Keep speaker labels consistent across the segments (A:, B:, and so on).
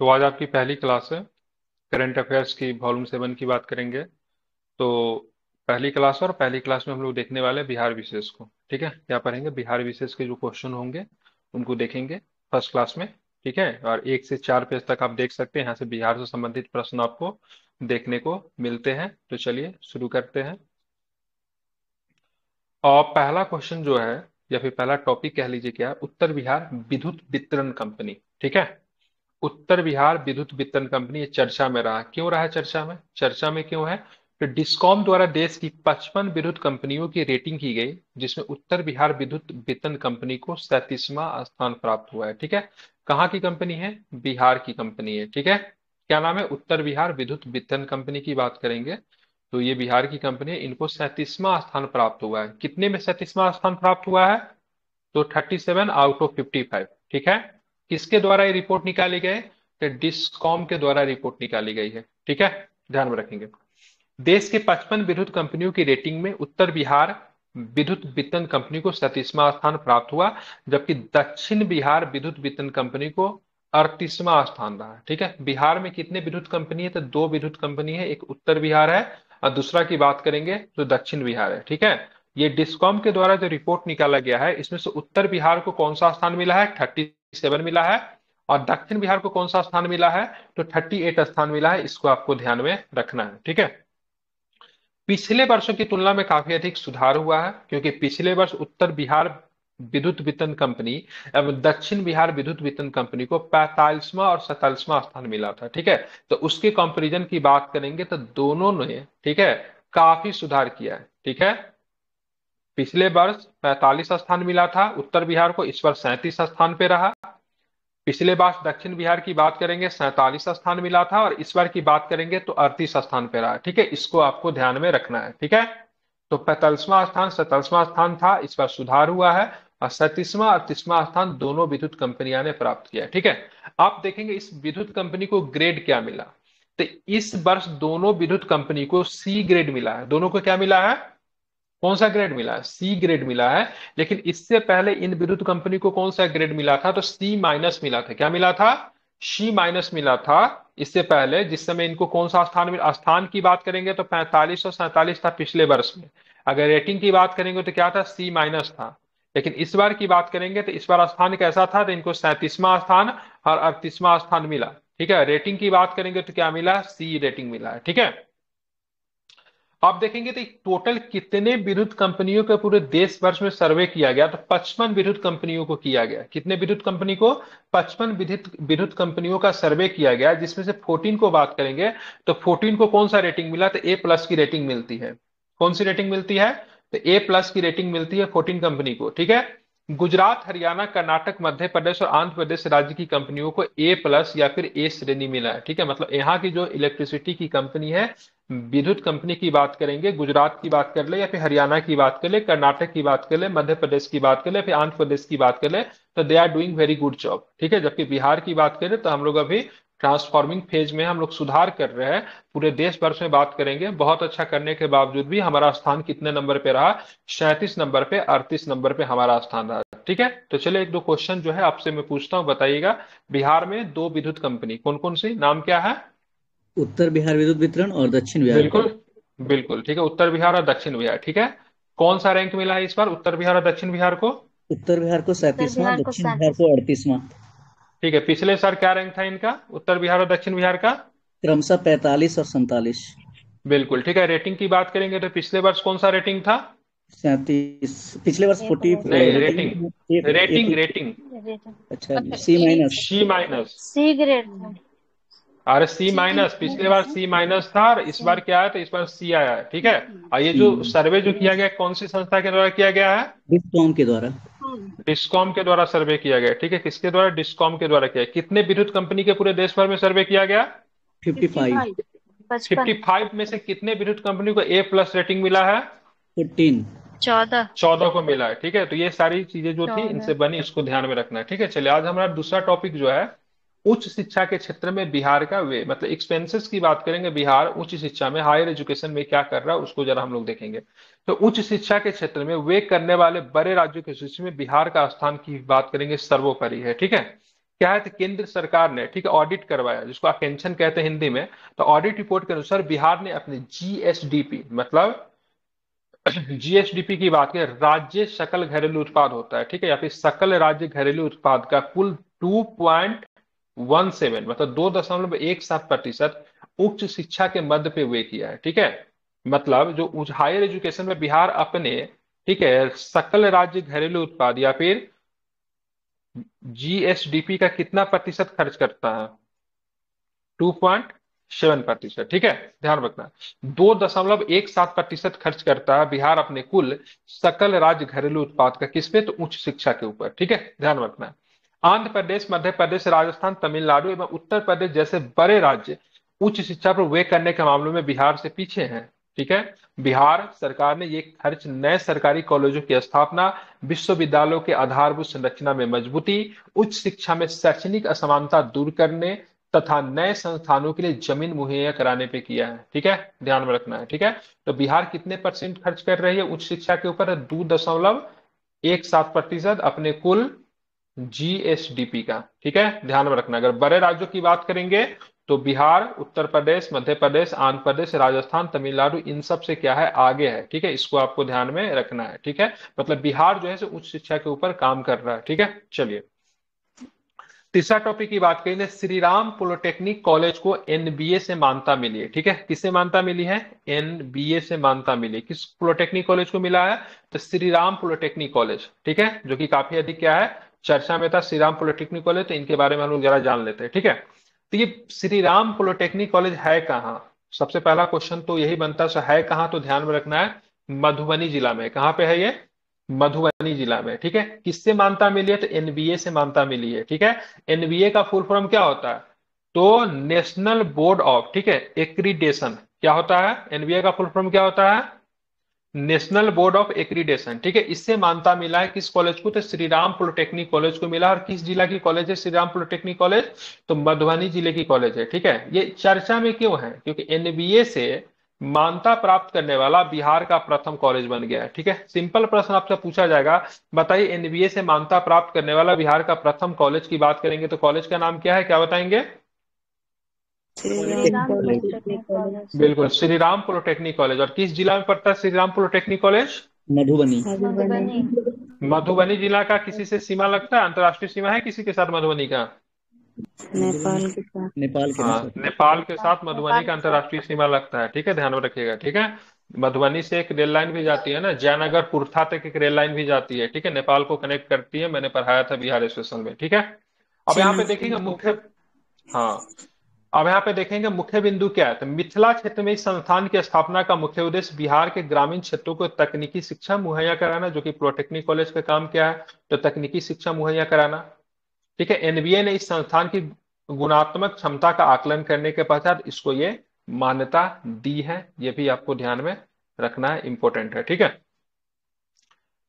A: तो आज आपकी पहली क्लास है। करंट अफेयर्स की वॉल्यूम 7 की बात करेंगे। तो पहली क्लास और पहली क्लास में हम लोग देखने वाले हैं बिहार विशेष को। ठीक है, क्या पढ़ेंगे? बिहार विशेष के जो क्वेश्चन होंगे उनको देखेंगे फर्स्ट क्लास में। ठीक है, और 1 से 4 पेज तक आप देख सकते हैं, यहाँ से बिहार से संबंधित प्रश्न आपको देखने को मिलते हैं। तो चलिए शुरू करते हैं। और पहला क्वेश्चन जो है, या फिर पहला टॉपिक कह लीजिए, क्या है? उत्तर बिहार विद्युत वितरण कंपनी। ठीक है, उत्तर बिहार विद्युत वितरण कंपनी ये चर्चा में रहा। क्यों रहा है चर्चा में? चर्चा में क्यों है? तो डिस्कॉम द्वारा देश की 55 विद्युत कंपनियों की रेटिंग की गई, जिसमें उत्तर बिहार विद्युत वितरण कंपनी को 37वां स्थान प्राप्त हुआ है। ठीक है, कहाँ की कंपनी है? बिहार की कंपनी है। ठीक है, क्या नाम है? उत्तर बिहार विद्युत वितरण कंपनी की बात करेंगे तो ये बिहार की कंपनी है, इनको 37वां स्थान प्राप्त हुआ है। कितने में 37वां स्थान प्राप्त हुआ है? तो 37 आउट ऑफ 55। ठीक है, किसके द्वारा ये रिपोर्ट निकाली गई? तो डिस्कॉम के द्वारा रिपोर्ट निकाली गई है। ठीक है, ध्यान में रखेंगे। देश के 55 विद्युत कंपनियों की रेटिंग में उत्तर बिहार विद्युत वितरण कंपनी को 37वां स्थान प्राप्त हुआ, जबकि दक्षिण बिहार विद्युत वितरण कंपनी को 38वां स्थान रहा। ठीक है, बिहार में कितने विद्युत कंपनी है? तो दो विद्युत कंपनी है, एक उत्तर बिहार है और दूसरा की बात करेंगे तो दक्षिण बिहार है। ठीक है, ये डिस्कॉम के द्वारा जो रिपोर्ट निकाला गया है, इसमें से उत्तर बिहार को कौन सा स्थान मिला है? 37 मिला है। और दक्षिण बिहार को कौन सा स्थान मिला है? तो 38 स्थान मिला है। इसको आपको ध्यान में रखना है। ठीक है, पिछले वर्षों की तुलना में काफी अधिक सुधार हुआ है, क्योंकि पिछले वर्ष उत्तर बिहार विद्युत वितरण कंपनी एवं दक्षिण बिहार विद्युत वितरण कंपनी को 45वां और 47वां स्थान मिला था। ठीक है, तो उसके कंपैरिजन की बात करेंगे तो दोनों ने, ठीक है, काफी सुधार किया है। ठीक है, पिछले वर्ष 45 स्थान मिला था उत्तर बिहार को, इस वर्ष 37 स्थान पे रहा। पिछले बार दक्षिण बिहार की बात करेंगे 47 स्थान मिला था, और इस बार की बात करेंगे तो 38 स्थान पे रहा। ठीक है, इसको आपको ध्यान में रखना है। ठीक है, तो 45वां स्थान 47वां स्थान था, इस बार सुधार हुआ है। और 37वां 38वां स्थान दोनों विद्युत कंपनियां ने प्राप्त किया है। ठीक है, आप देखेंगे इस विद्युत कंपनी को ग्रेड क्या मिला। तो इस वर्ष दोनों विद्युत कंपनी को सी ग्रेड मिला है। दोनों को क्या मिला है? कौन सा ग्रेड मिला है? सी ग्रेड मिला है। लेकिन इससे पहले इन विद्युत कंपनी को कौन सा ग्रेड मिला था? तो सी माइनस मिला था। क्या मिला था? सी माइनस मिला था इससे पहले, जिस समय इनको कौन सा स्थान मिला? स्थान की बात करेंगे तो 45 और 47 था पिछले वर्ष में। अगर रेटिंग की बात करेंगे तो क्या था? सी माइनस था। लेकिन इस बार की बात करेंगे तो इस बार स्थान कैसा था? तो इनको 37वां स्थान और 38वां स्थान मिला। ठीक है, रेटिंग की बात करेंगे तो क्या मिला? सी रेटिंग मिला है। ठीक है, आप देखेंगे तो टोटल कितने विद्युत कंपनियों का पूरे देश वर्ष में सर्वे किया गया? तो 55 विद्युत कंपनियों को किया गया। कितने विद्युत कंपनी को? 55 विद्युत विद्युत कंपनियों का सर्वे किया गया, जिसमें से 14 को बात करेंगे तो 14 को कौन सा रेटिंग मिला? तो ए प्लस की रेटिंग मिलती है। कौन सी रेटिंग मिलती है? तो ए प्लस की रेटिंग मिलती है 14 कंपनी को। ठीक है, गुजरात, हरियाणा, कर्नाटक, मध्य प्रदेश और आंध्र प्रदेश राज्य की कंपनियों को ए प्लस या फिर ए श्रेणी मिला है। ठीक है, मतलब यहाँ की जो इलेक्ट्रिसिटी की कंपनी है, विद्युत कंपनी की बात करेंगे, गुजरात की बात कर ले या फिर हरियाणा की बात कर ले, कर्नाटक की बात कर ले, मध्य प्रदेश की बात कर ले, फिर आंध्र प्रदेश की बात कर ले, तो they are doing very good job. ठीक है, जबकि बिहार की बात करें तो हम लोग अभी ट्रांसफॉर्मिंग फेज में हम लोग सुधार कर रहे हैं। पूरे देश भर में बात करेंगे, बहुत अच्छा करने के बावजूद भी हमारा स्थान कितने नंबर पे रहा? 37 नंबर पे, 38 नंबर पे हमारा स्थान रहा। ठीक है, तो चलिए एक दो क्वेश्चन जो है आपसे मैं पूछता हूँ, बताइएगा। बिहार में दो विद्युत कंपनी कौन कौन सी, नाम क्या है?
B: उत्तर बिहार विद्युत वितरण और दक्षिण बिहार।
A: बिल्कुल, बिल्कुल ठीक है, उत्तर बिहार और दक्षिण बिहार। ठीक है, कौन सा रैंक मिला है इस बार उत्तर बिहार और दक्षिण बिहार को?
B: उत्तर बिहार को
C: उत्तर
B: 37वां,
C: बिहार को
B: दक्षिण बिहार
C: 37।
B: को 38वां।
A: ठीक है, पिछले साल क्या रैंक था इनका, उत्तर बिहार और दक्षिण बिहार का?
B: क्रमशः 45 और 47।
A: बिल्कुल ठीक है, रेटिंग की बात करेंगे तो पिछले वर्ष कौन सा रेटिंग था?
B: 37। पिछले वर्ष
C: ए
B: 40
C: प्लस।
A: नहीं, rating,
B: rating A
A: rating
B: plus.
A: Rating.
B: अच्छा, सी माइनस।
A: सी माइनस।
C: सी ग्रेड था।
A: अरे सी माइनस, पिछले बार सी माइनस था और इस बार क्या है? तो इस बार सी आया है। ठीक है, और ये जो सर्वे जो किया गया है, कौन सी संस्था के द्वारा किया गया है?
B: डिस्कॉम के द्वारा।
A: डिस्कॉम के द्वारा सर्वे किया गया है। ठीक है, किसके द्वारा? डिस्कॉम के द्वारा किया है। कितने विद्युत कंपनी के पूरे देश भर में सर्वे किया गया?
B: 55।
C: 55।
A: 55 में से कितने विद्युत कंपनी को ए प्लस रेटिंग मिला है?
B: 14।
C: 14।
A: 14 को मिला है। ठीक है, तो ये सारी चीजें जो थी
C: 14।
A: इनसे बनी, इसको ध्यान में रखना है। ठीक है, चलिए आज हमारा दूसरा टॉपिक जो है, उच्च शिक्षा के क्षेत्र में बिहार का वे, मतलब एक्सपेंसेस की बात करेंगे। बिहार उच्च शिक्षा में, हायर एजुकेशन में क्या कर रहा है उसको जरा हम लोग देखेंगे। तो उच्च शिक्षा के क्षेत्र में वे करने वाले बड़े राज्यों की सूची में बिहार का स्थान की बात करेंगे, सर्वोपरि है। ठीक है, क्या है, तो केंद्र सरकार ने, ठीक है, ऑडिट करवाया, जिसको अटेंशन कहते हैं हिंदी में। तो ऑडिट रिपोर्ट के अनुसार बिहार ने अपने जीएसडीपी, मतलब जीएसडीपी की बात करें, राज्य सकल घरेलू उत्पाद होता है, ठीक है, या फिर सकल राज्य घरेलू उत्पाद का कुल 2.17, मतलब 2.17% उच्च शिक्षा के मद पे वे किया है, ठीक है। मतलब जो हायर एजुकेशन में बिहार अपने, ठीक है, सकल राज्य घरेलू उत्पाद या फिर जीएसडीपी का कितना प्रतिशत खर्च करता है, 2.7%, ठीक है, ध्यान रखना। 2.17% खर्च करता है बिहार अपने कुल सकल राज्य घरेलू उत्पाद का, किस पे, तो उच्च शिक्षा के ऊपर, ठीक है, ध्यान रखना। आंध्र प्रदेश, मध्य प्रदेश, राजस्थान, तमिलनाडु एवं उत्तर प्रदेश जैसे बड़े राज्य उच्च शिक्षा पर व्यय करने के मामलों में बिहार से पीछे हैं, ठीक है। बिहार सरकार ने ये खर्च नए सरकारी कॉलेजों की स्थापना, विश्वविद्यालयों के आधारभूत संरचना में मजबूती, उच्च शिक्षा में शैक्षणिक असमानता दूर करने तथा नए संस्थानों के लिए जमीन मुहैया कराने पे किया है, ठीक है, ध्यान में रखना है, ठीक है। तो बिहार कितने परसेंट खर्च कर रही है उच्च शिक्षा के ऊपर, 2.17% अपने कुल जीएसडीपी का, ठीक है, ध्यान में रखना। अगर बड़े राज्यों की बात करेंगे तो बिहार, उत्तर प्रदेश, मध्य प्रदेश, आंध्र प्रदेश, राजस्थान, तमिलनाडु इन सब से क्या है, आगे है, ठीक है, इसको आपको ध्यान में रखना है, ठीक है। मतलब बिहार जो है सो उच्च शिक्षा के ऊपर काम कर रहा है, ठीक है। चलिए तीसरा टॉपिक की बात करें, श्री राम पॉलिटेक्निक कॉलेज को एनबीए से मान्यता मिली है, ठीक है। किससे मान्यता मिली है, एनबीए से मान्यता मिली। किस पॉलिटेक्निक कॉलेज को मिला है, तो श्री राम पॉलिटेक्निक कॉलेज, ठीक है, जो कि काफी अधिक क्या है, चर्चा में था, श्री राम पॉलिटेक्निक कॉलेज। तो इनके बारे में हम लोग जरा जान लेते हैं, ठीक है। तो ये श्री राम पॉलिटेक्निक कॉलेज है कहाँ, सबसे पहला क्वेश्चन तो यही बनता है कहाँ, तो ध्यान में रखना है मधुबनी जिला में। कहाँ पे है ये, मधुबनी जिला में, ठीक है। किससे मान्यता मिली है, तो एनबीए से मान्यता मिली है, ठीक है। एनबीए का फुल फॉर्म क्या होता है, तो नेशनल बोर्ड ऑफ, ठीक है, एक्रीडेशन। क्या होता है, एनबीए का फुल फॉर्म क्या होता है, नेशनल बोर्ड ऑफ एक्रीडेशन, ठीक है। इससे मान्यता मिला है किस कॉलेज को, तो श्री राम पॉलिटेक्निक कॉलेज को मिला। और किस जिला की कॉलेज है श्री राम पॉलिटेक्निक कॉलेज, तो मधुबनी जिले की कॉलेज है, ठीक है। ये चर्चा में क्यों है, क्योंकि एनबीए से मान्यता प्राप्त करने वाला बिहार का प्रथम कॉलेज बन गया है, ठीक है। सिंपल प्रश्न आपसे पूछा जाएगा, बताइए एनबीए से मान्यता प्राप्त करने वाला बिहार का प्रथम कॉलेज की बात करेंगे तो कॉलेज का नाम क्या है, क्या बताएंगे,
C: Shri
B: polytechnic
C: Ram
B: college.
C: Polytechnic college.
A: बिल्कुल श्री राम पॉलिटेक्निक कॉलेज। और किस जिला में पड़ता है श्री राम पॉलिटेक्निक कॉलेज,
B: मधुबनी।
C: मधुबनी।
A: मधुबनी जिला का किसी से सीमा लगता है, अंतर्राष्ट्रीय सीमा है किसी के साथ मधुबनी का,
B: नेपाल के साथ। नेपाल के
A: हाँ,
B: साथ।
A: नेपाल के साथ मधुबनी
C: नेपाल
A: का
C: के साथ।
A: अंतर्राष्ट्रीय सीमा लगता है, ठीक है, ध्यान में रखिएगा, ठीक है। मधुबनी से एक रेल लाइन भी जाती है ना, जयनगर पुरथा तक एक रेल लाइन भी जाती है, ठीक है, नेपाल को कनेक्ट करती है, मैंने पढ़ाया था बिहार स्टेशन में, ठीक है। अब यहाँ पे देखेंगे मुख्य, हाँ, अब यहाँ पे देखेंगे मुख्य बिंदु क्या है, तो मिथिला क्षेत्र में इस संस्थान की स्थापना का मुख्य उद्देश्य बिहार के ग्रामीण क्षेत्रों को तकनीकी शिक्षा मुहैया कराना, जो कि पॉलिटेक्निक कॉलेज का काम क्या है, तो तकनीकी शिक्षा मुहैया कराना, ठीक है। एनबीए ने इस संस्थान की गुणात्मक क्षमता का आकलन करने के पश्चात इसको ये मान्यता दी है, ये भी आपको ध्यान में रखना है, इंपॉर्टेंट है, ठीक है।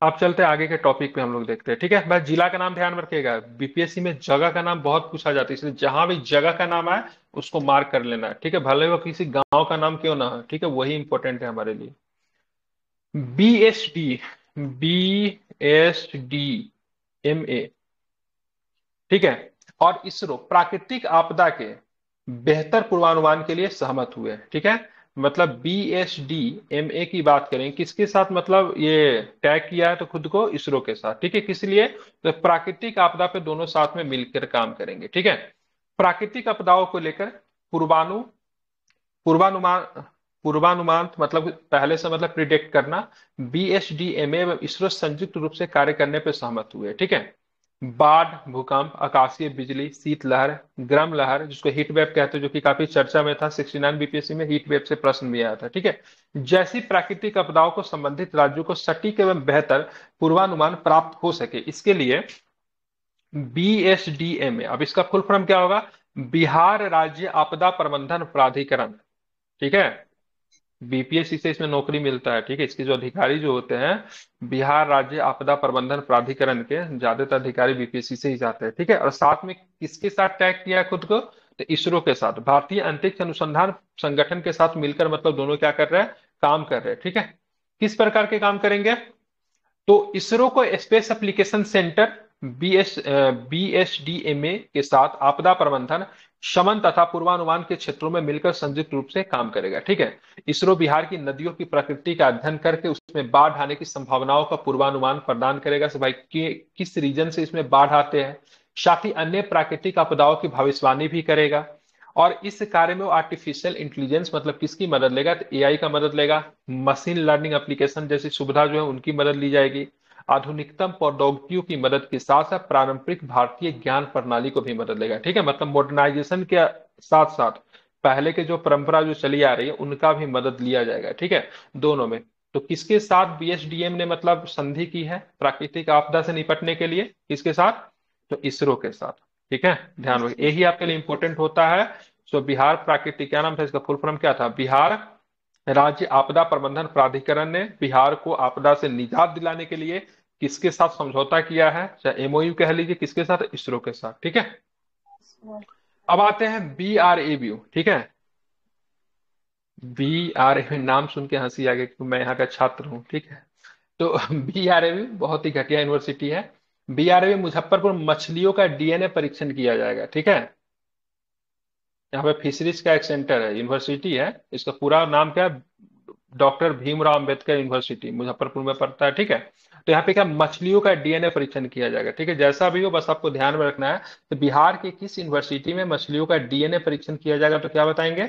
A: अब चलते हैं आगे के टॉपिक पे, हम लोग देखते हैं, ठीक है। बस जिला का नाम ध्यान में रखिएगा, बीपीएससी में जगह का नाम बहुत पूछा जाता है, इसलिए जहां भी जगह का नाम आए उसको मार्क कर लेना है, ठीक है, भले वो किसी गांव का नाम क्यों ना हो, ठीक है, वही इंपॉर्टेंट है हमारे लिए। बीएसडी, बीएसडी ठीक है। और इसरो प्राकृतिक आपदा के बेहतर पूर्वानुमान के लिए सहमत हुए, ठीक है। मतलब बीएसडीएमए की बात करें किसके साथ, मतलब ये टैग किया है तो खुद को इसरो के साथ, ठीक है, किस लिए, तो प्राकृतिक आपदा पे दोनों साथ में मिलकर काम करेंगे, ठीक है। प्राकृतिक आपदाओं को लेकर पूर्वानु पूर्वानुमान पूर्वानुमान मतलब पहले से, मतलब प्रिडिक्ट करना, बीएसडीएमए एवं इसरो संयुक्त रूप से कार्य करने पर सहमत हुए, ठीक है। बाढ़, भूकंप, आकाशीय बिजली, शीतलहर, गर्म लहर, जिसको हीट वेव कहते हैं, जो कि काफी चर्चा में था, 69 बीपीएससी में हीट वेव से प्रश्न भी आया था, ठीक है। जैसी प्राकृतिक आपदाओं को संबंधित राज्यों को सटीक एवं बेहतर पूर्वानुमान प्राप्त हो सके, इसके लिए बीएसडीएमए, अब इसका फुल फॉर्म क्या होगा, बिहार राज्य आपदा प्रबंधन प्राधिकरण, ठीक है। बीपीएससी से इसमें नौकरी मिलता है, ठीक है। इसके जो अधिकारी जो होते हैं, बिहार राज्य आपदा प्रबंधन प्राधिकरण के ज्यादातर अधिकारी बीपीएससी से ही जाते हैं, ठीक है। और साथ में किसके साथ टैग किया है खुद को, तो इसरो के साथ, भारतीय अंतरिक्ष अनुसंधान संगठन के साथ मिलकर, मतलब दोनों क्या कर रहे हैं, काम कर रहे हैं, ठीक है। किस प्रकार के काम करेंगे, तो इसरो को स्पेस एप्लीकेशन सेंटर BSDMA के साथ आपदा प्रबंधन, शमन तथा पूर्वानुमान के क्षेत्रों में मिलकर संयुक्त रूप से काम करेगा। ठीक है। इसरो बिहार की नदियों की प्रकृति का अध्ययन करके उसमें बाढ़ आने की संभावनाओं का पूर्वानुमान प्रदान करेगा। भाई किस रीजन से इसमें बाढ़ आते हैं, साथ ही अन्य प्राकृतिक आपदाओं की भविष्यवाणी भी करेगा। और इस कार्य में वो आर्टिफिशियल इंटेलिजेंस मतलब किसकी मदद लेगा, तो एआई का मदद लेगा। मशीन लर्निंग एप्लीकेशन जैसी सुविधा जो है उनकी मदद ली जाएगी। आधुनिकतम प्रौद्योगिकियों की मदद के साथ साथ पारंपरिक भारतीय ज्ञान प्रणाली को भी मदद लेगा। ठीक है, मतलब मॉडर्नाइजेशन के साथ साथ पहले के जो परंपरा जो चली आ रही है उनका भी मदद लिया जाएगा। ठीक है, दोनों में। तो किसके साथ बीएसडीएम ने मतलब संधि की है प्राकृतिक आपदा से निपटने के लिए, किसके साथ, तो इसरो के साथ। ठीक है, ध्यान रखिए यही आपके लिए इंपॉर्टेंट होता है। सो बिहार प्राकृतिक, क्या नाम था इसका, फुल फॉर्म क्या था, बिहार राज्य आपदा प्रबंधन प्राधिकरण ने बिहार को आपदा से निजात दिलाने के लिए किसके साथ समझौता किया है, चाहे एमओयू कह लीजिए, किसके साथ, इसरो के साथ। ठीक है, अब आते हैं BRABU। ठीक है, BRABU नाम सुन के हंसी आ गई क्योंकि मैं यहाँ का छात्र हूँ। ठीक है, तो BRABU बहुत ही घटिया यूनिवर्सिटी है। BRABU मुजफ्फरपुर मछलियों का डीएनए परीक्षण किया जाएगा। ठीक है, यहाँ पे फिशरीज का एक सेंटर है, यूनिवर्सिटी है, इसका पूरा नाम क्या है, डॉक्टर भीमराव अंबेडकर यूनिवर्सिटी मुजफ्फरपुर में पड़ता है। ठीक है, तो यहाँ पे क्या मछलियों का डीएनए परीक्षण किया जाएगा। ठीक है, जैसा भी हो बस आपको ध्यान में रखना है। तो बिहार के किस यूनिवर्सिटी में मछलियों का डीएनए परीक्षण किया जाएगा, तो क्या बताएंगे,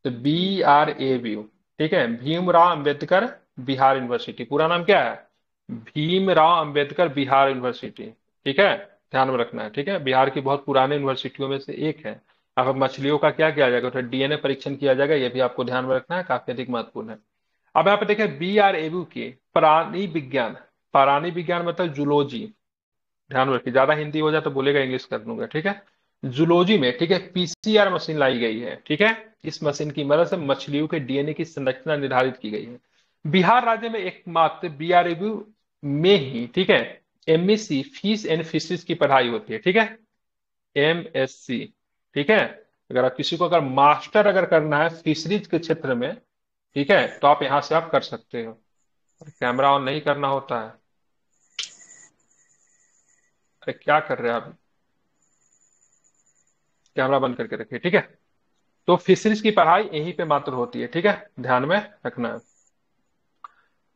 A: तो BRABU। ठीक है, भीमराव अंबेडकर बिहार यूनिवर्सिटी, पूरा नाम क्या है, भीमराव अंबेडकर बिहार यूनिवर्सिटी। ठीक है, ध्यान में रखना है। ठीक है, बिहार की बहुत पुराने यूनिवर्सिटियों में से एक है। अब मछलियों का क्या किया जाएगा, तो डीएनए परीक्षण किया जाएगा, ये भी आपको ध्यान में रखना है, काफी अधिक महत्वपूर्ण है। अब यहाँ पे देखें BRABU की प्राणी विज्ञान, प्राणी विज्ञान मतलब जूलॉजी, ध्यान रखिए ज्यादा हिंदी हो जाए तो बोलेगा इंग्लिश कर दूंगा। ठीक है, जूलॉजी में, ठीक है, PCR मशीन लाई गई है। ठीक है, इस मशीन की मदद से मछलियों के डीएनए की संरचना निर्धारित की गई है। बिहार राज्य में एकमात्र BRABU में ही, ठीक है, MSc फिश एंड फिशेज की पढ़ाई होती है। ठीक है, MSc। ठीक है, अगर आप किसी को अगर मास्टर अगर करना है फिशरीज के क्षेत्र में, ठीक है, तो आप यहां से आप कर सकते हो। कैमरा ऑन नहीं करना होता है। अरे क्या कर रहे हैं आप, कैमरा बंद करके रखिए। ठीक है, तो फिशरीज की पढ़ाई यहीं पे मात्र होती है। ठीक है, ध्यान में रखना है।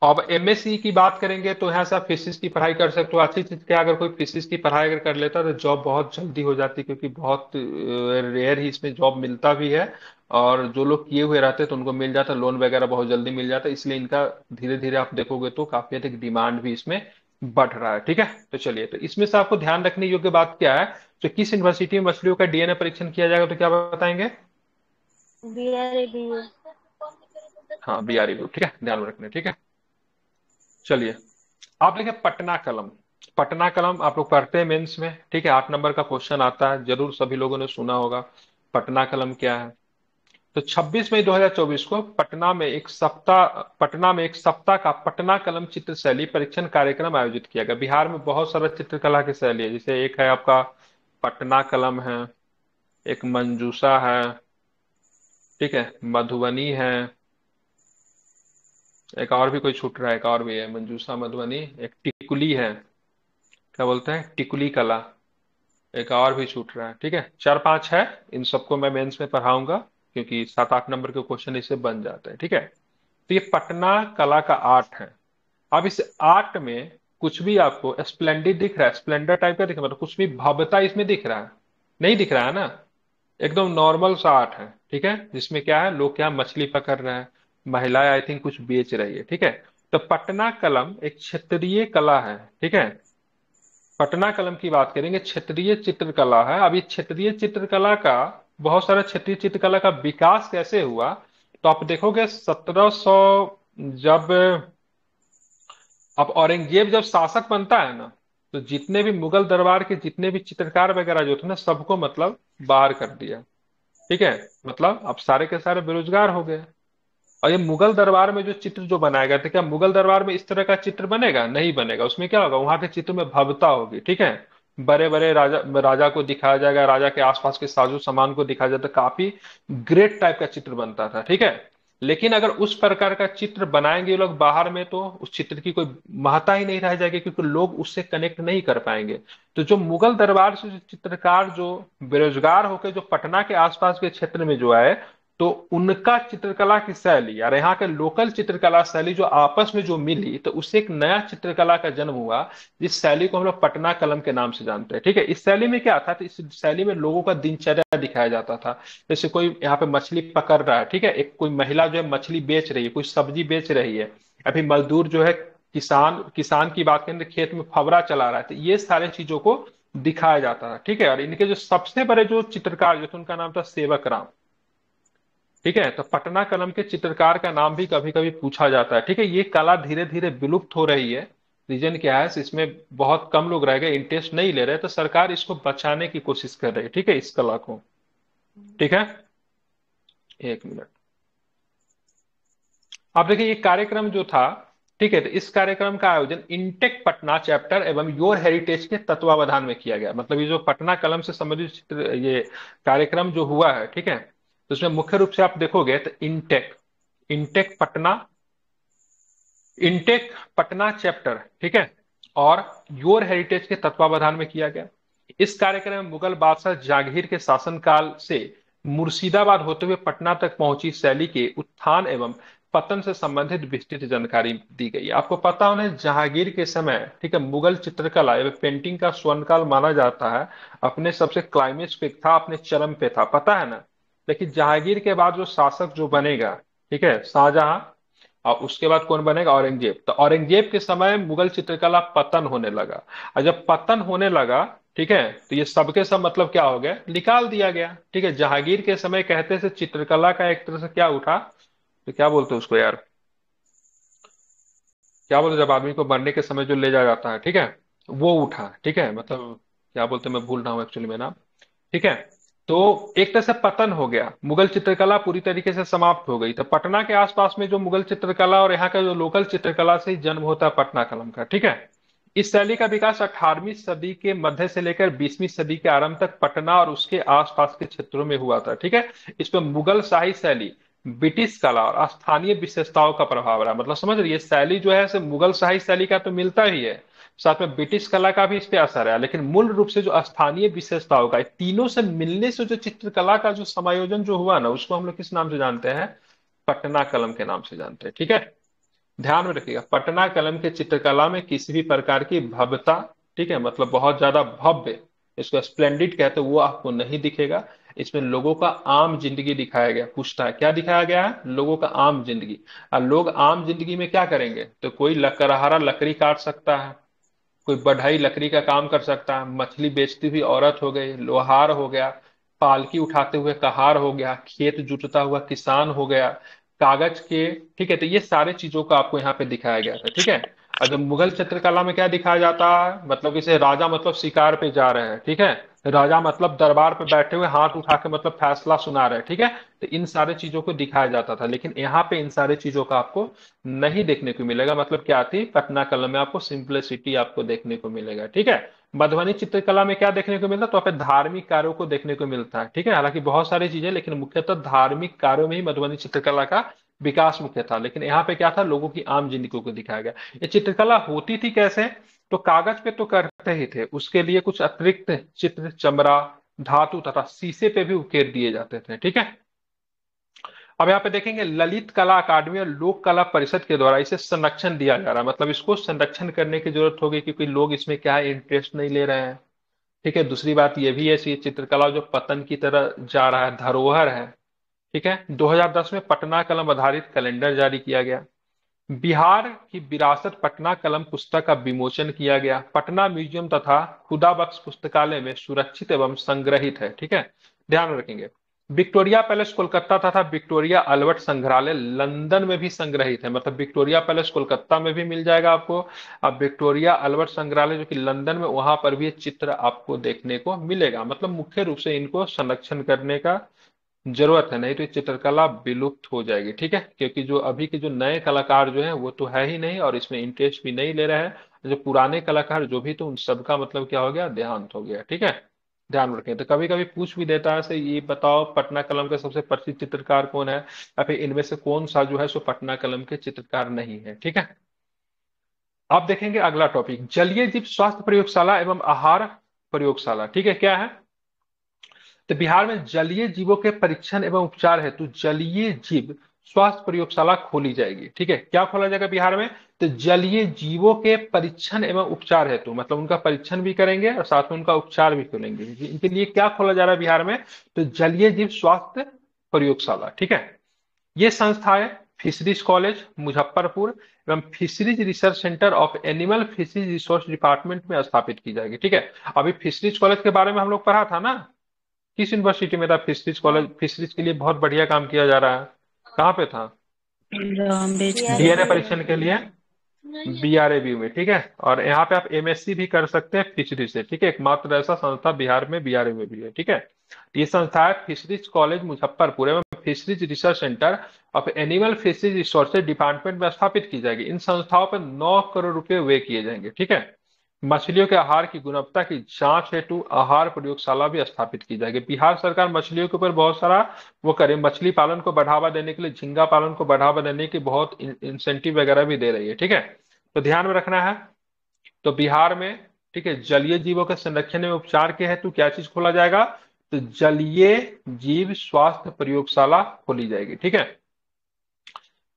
A: अब MSc की बात करेंगे तो यहाँ से आप फिशरीज की पढ़ाई कर सकते हो। अच्छी चीज क्या, अगर कोई फिशरीज की पढ़ाई अगर कर लेता है तो जॉब बहुत जल्दी हो जाती है, क्योंकि बहुत रेयर ही इसमें जॉब मिलता भी है। और जो लोग किए हुए रहते हैं तो उनको मिल जाता है, लोन वगैरह बहुत जल्दी मिल जाता है, इसलिए इनका धीरे धीरे आप देखोगे तो काफी अधिक डिमांड भी इसमें बढ़ रहा है। ठीक है, तो चलिए, तो इसमें से आपको ध्यान रखने योग्य बात क्या है, तो किस यूनिवर्सिटी में मछलियों का डीएनए परीक्षण किया जाएगा, तो क्या बताएंगे,
C: BRABU।
A: हाँ BRABU। ठीक है, ध्यान में रखना है। ठीक है, चलिए, आप लिखे पटना कलम। पटना कलम आप लोग पढ़ते हैं मेंस में। ठीक है, 8 नंबर का क्वेश्चन आता है, जरूर सभी लोगों ने सुना होगा। पटना कलम क्या है, तो 26 मई 2024 को पटना में एक सप्ताह का पटना कलम चित्र शैली परीक्षण कार्यक्रम आयोजित किया गया। बिहार में बहुत सारा चित्रकला की शैली है, जैसे एक है आपका पटना कलम है, एक मंजूषा है, ठीक है, मधुबनी है, एक और भी कोई छूट रहा है, एक और भी है, मंजूषा, मधुबनी, एक टिकुली है, क्या बोलते हैं, टिकुली कला, एक और भी छूट रहा है। ठीक है, 4 5 है, इन सबको मैं मेंस में पढ़ाऊंगा, क्योंकि 7 8 नंबर के क्वेश्चन इससे बन जाते हैं। ठीक है, तो ये पटना कला का आर्ट है। अब इस आर्ट में कुछ भी आपको स्प्लेंडिड दिख रहा है, स्प्लेंडर टाइप का दिख रहा है, मतलब कुछ भी भव्यता इसमें दिख रहा है, नहीं दिख रहा है ना, एकदम नॉर्मल सा आर्ट है। ठीक है, जिसमें क्या है, लोग क्या मछली पकड़ रहे हैं, महिलाएं आई थिंक कुछ बेच रही है। ठीक है, तो पटना कलम एक क्षेत्रीय कला है। ठीक है, पटना कलम की बात करेंगे, क्षेत्रीय चित्रकला है। अब ये क्षेत्रीय चित्रकला का, बहुत सारा क्षेत्रीय चित्रकला का विकास कैसे हुआ, तो आप देखोगे 1700, जब अब औरंगजेब जब शासक बनता है ना, तो जितने भी मुगल दरबार के जितने भी चित्रकार वगैरह जो थे ना, सबको मतलब बाहर कर दिया। ठीक है, मतलब अब सारे के सारे बेरोजगार हो गए। और ये मुगल दरबार में जो चित्र जो बनाया गया था, क्या मुगल दरबार में इस तरह का चित्र बनेगा, नहीं बनेगा। उसमें क्या होगा, वहां के चित्र में भव्यता होगी। ठीक है, बड़े बड़े राजा राजा को दिखाया जाएगा, राजा के आसपास के साजो सामान को दिखाया जाता, काफी ग्रेट टाइप का चित्र बनता था। ठीक है, लेकिन अगर उस प्रकार का चित्र बनाएंगे ये लोग बाहर में तो उस चित्र की कोई महत्ता ही नहीं रह जाएगी, क्योंकि लोग उससे कनेक्ट नहीं कर पाएंगे। तो जो मुगल दरबार से जो चित्रकार जो बेरोजगार होकर जो पटना के आसपास के क्षेत्र में जो आए, तो उनका चित्रकला की शैली और यहाँ के लोकल चित्रकला शैली जो आपस में जो मिली, तो उससे एक नया चित्रकला का जन्म हुआ, जिस शैली को हम लोग पटना कलम के नाम से जानते हैं। ठीक है, इस शैली में क्या था, तो इस शैली में लोगों का दिनचर्या दिखाया जाता था। जैसे कोई यहाँ पे मछली पकड़ रहा है, ठीक है, एक कोई महिला जो है मछली बेच रही है, कोई सब्जी बेच रही है, अभी मजदूर जो है किसान किसान की बात करें तो खेत में फवरा चला रहा है, तो ये सारे चीजों को दिखाया जाता है। ठीक है, और इनके जो सबसे बड़े जो चित्रकार जो थे उनका नाम था सेवक राम। ठीक है, तो पटना कलम के चित्रकार का नाम भी कभी कभी पूछा जाता है। ठीक है, ये कला धीरे धीरे विलुप्त हो रही है। रीजन क्या है, इसमें बहुत कम लोग रह गए, इंटरेस्ट नहीं ले रहे, तो सरकार इसको बचाने की कोशिश कर रही है। ठीक है, इस कला को। ठीक है, एक मिनट। अब देखिए ये कार्यक्रम जो था, ठीक है, तो इस कार्यक्रम का आयोजन इंटेक पटना चैप्टर एवं योर हेरिटेज के तत्वावधान में किया गया। मतलब ये जो पटना कलम से संबंधित चित्र ये कार्यक्रम जो हुआ है, ठीक है, तो उसमें मुख्य रूप से आप देखोगे तो intake intake Patna intake Patna chapter, ठीक है, और योर हेरिटेज के तत्वावधान में किया गया। इस कार्यक्रम में मुगल बादशाह जहांगीर के शासनकाल से मुर्शिदाबाद होते हुए पटना तक पहुंची शैली के उत्थान एवं पतन से संबंधित विस्तृत जानकारी दी गई। आपको पता होना जहांगीर के समय, ठीक है, मुगल चित्रकला एवं पेंटिंग का स्वर्णकाल माना जाता है, अपने सबसे क्लाइमेक्स पे था, अपने चरम पे था, पता है ना। लेकिन जहांगीर के बाद जो शासक जो बनेगा, ठीक है, शाहजहां, और उसके बाद कौन बनेगा, औरंगजेब। तो औरंगजेब के समय मुगल चित्रकला पतन होने लगा, और जब पतन होने लगा, ठीक है, तो ये सबके सब मतलब क्या हो गया, निकाल दिया गया। ठीक है, जहांगीर के समय कहते से चित्रकला का एक तरह से क्या उठा, तो क्या बोलते हैं उसको यार, क्या बोलते हैं, जब आदमी को मरने के समय जो ले जाया जाता है, ठीक है, वो उठा। ठीक है, मतलब क्या बोलते हैं, मैं भूल रहा हूँ एक्चुअली में नाम। ठीक है, तो एक तरह से पतन हो गया, मुगल चित्रकला पूरी तरीके से समाप्त हो गई। तो पटना के आसपास में जो मुगल चित्रकला और यहाँ का जो लोकल चित्रकला से ही जन्म होता है पटना कलम का। ठीक है, इस शैली का विकास 18वीं सदी के मध्य से लेकर 20वीं सदी के आरंभ तक पटना और उसके आसपास के क्षेत्रों में हुआ था। ठीक है, इसमें मुगल शाही शैली, ब्रिटिश कला और स्थानीय विशेषताओं का प्रभाव रहा। मतलब समझ रही है, शैली जो है सिर्फ मुगल शाही शैली का तो मिलता ही है, साथ में ब्रिटिश कला का भी इस पे असर है, लेकिन मूल रूप से जो स्थानीय विशेषताओं का, तीनों से मिलने से जो चित्रकला का जो समायोजन जो हुआ ना, उसको हम लोग किस नाम से जानते हैं, पटना कलम के नाम से जानते हैं। ठीक है, ध्यान में रखिएगा, पटना कलम के चित्रकला में किसी भी प्रकार की भव्यता, ठीक है, मतलब बहुत ज्यादा भव्य, इसको स्प्लेंडिड कहते हैं, वो आपको नहीं दिखेगा। इसमें लोगों का आम जिंदगी दिखाया गया। पूछता है क्या दिखाया गया है, लोगों का आम जिंदगी। और लोग आम जिंदगी में क्या करेंगे, तो कोई लकड़हारा लकड़ी काट सकता है, कोई बढ़ई लकड़ी का काम कर सकता है, मछली बेचती हुई औरत हो गई, लोहार हो गया, पालकी उठाते हुए कहार हो गया, खेत जुतता हुआ किसान हो गया, कागज के, ठीक है, तो ये सारे चीजों को आपको यहाँ पे दिखाया गया था। ठीक है, और जब मुगल चित्रकला में क्या दिखाया जाता है, मतलब इसे राजा मतलब शिकार पे जा रहे हैं, ठीक है, राजा मतलब दरबार पे बैठे हुए हाथ उठा के मतलब फैसला सुना रहे हैं। ठीक है, तो इन सारे चीजों को दिखाया जाता था, लेकिन यहाँ पे इन सारे चीजों का आपको नहीं देखने को मिलेगा। मतलब क्या थी, पटना कला में आपको सिंपलिसिटी आपको देखने को मिलेगा। ठीक है, मधुबनी चित्रकला में क्या देखने को मिलता है, तो आप धार्मिक कार्यों को देखने को मिलता है। ठीक है, हालांकि बहुत सारी चीजें, लेकिन मुख्यतः धार्मिक कार्यों में ही मधुबनी चित्रकला का विकास मुख्य था। लेकिन यहाँ पे क्या था, लोगों की आम जिंदगी को दिखाया गया। ये चित्रकला होती थी कैसे, तो कागज पे तो करते ही थे, उसके लिए कुछ अतिरिक्त चित्र चमड़ा, धातु तथा शीशे पे भी उकेर दिए जाते थे। ठीक है, अब यहाँ पे देखेंगे ललित कला अकादमी और लोक कला परिषद के द्वारा इसे संरक्षण दिया जा रहा है। मतलब इसको संरक्षण करने की जरूरत होगी, क्योंकि लोग इसमें क्या है, इंटरेस्ट नहीं ले रहे हैं। ठीक है, दूसरी बात ये भी है, ये चित्रकला जो पतन की तरह जा रहा है, धरोहर है। ठीक है, 2010 में पटना कलम आधारित कैलेंडर जारी किया गया। बिहार की विरासत पटना कलम पुस्तक का विमोचन किया गया। पटना म्यूजियम तथा खुदा बख्श पुस्तकालय में सुरक्षित एवं संग्रहित है। ठीक है, ध्यान रखेंगे। विक्टोरिया पैलेस कोलकाता तथा विक्टोरिया अल्बर्ट संग्रहालय लंदन में भी संग्रहित है। मतलब विक्टोरिया पैलेस कोलकाता में भी मिल जाएगा आपको, अब विक्टोरिया अल्बर्ट संग्रहालय जो कि लंदन में, वहां पर भी ये चित्र आपको देखने को मिलेगा। मतलब मुख्य रूप से इनको संरक्षण करने का जरूरत है, नहीं तो ये चित्रकला विलुप्त हो जाएगी। ठीक है, क्योंकि जो अभी के जो नए कलाकार जो हैं वो तो है ही नहीं, और इसमें इंटरेस्ट भी नहीं ले रहे हैं। जो पुराने कलाकार जो भी, तो उन सबका मतलब क्या हो गया, देहांत हो गया। ठीक है, ध्यान रखें। तो कभी कभी पूछ भी देता है से ये बताओ पटना कलम के सबसे प्रसिद्ध चित्रकार कौन है, या फिर इनमें से कौन सा जो है सो पटना कलम के चित्रकार नहीं है। ठीक है। आप देखेंगे अगला टॉपिक जलीय जीव स्वास्थ्य प्रयोगशाला एवं आहार प्रयोगशाला। ठीक है, क्या है? तो बिहार में जलीय जीवों के परीक्षण एवं उपचार हेतु जलीय जीव स्वास्थ्य प्रयोगशाला खोली जाएगी। ठीक है, क्या खोला जाएगा बिहार में? तो जलीय जीवों के परीक्षण एवं उपचार हेतु, मतलब उनका परीक्षण भी करेंगे और साथ में उनका उपचार भी करेंगे। इनके लिए क्या खोला जा रहा है बिहार में? तो जलीय जीव स्वास्थ्य प्रयोगशाला। ठीक है। ये संस्थाएं फिशरीज कॉलेज मुजफ्फरपुर एवं fisheries research centre of animal fisheries resource department में स्थापित की जाएगी। ठीक है। अभी फिशरीज कॉलेज के बारे में हम लोग पढ़ा था ना, किस यूनिवर्सिटी में था फिशरीज कॉलेज? फिशरीज के लिए बहुत बढ़िया काम किया जा रहा है। कहाँ पे था? डीएनए परीक्षण के लिए बीआरएबी में। ठीक है। और यहाँ पे आप एमएससी भी कर सकते हैं फिशरी से। ठीक है, एकमात्र ऐसा संस्था बिहार में बीआरए में भी है। ठीक है। ये संस्था है फिशरीज कॉलेज मुजफ्फरपुर एवं fisheries research centre of animal fisheries resources department में स्थापित की जाएगी। इन संस्थाओं पर 9 करोड़ रुपए व्यय किए जाएंगे। ठीक है। मछलियों के आहार की गुणवत्ता की जांच हेतु आहार प्रयोगशाला भी स्थापित की जाएगी। बिहार सरकार मछलियों के ऊपर बहुत सारा वो करे, मछली पालन को बढ़ावा देने के लिए, झींगा पालन को बढ़ावा देने की बहुत इंसेंटिव वगैरह भी दे रही है। ठीक है। तो ध्यान में रखना है। तो बिहार में, ठीक है, जलीय जीवों के संरक्षण में उपचार के हेतु क्या चीज खोला जाएगा? तो जलीय जीव स्वास्थ्य प्रयोगशाला खोली जाएगी। ठीक है।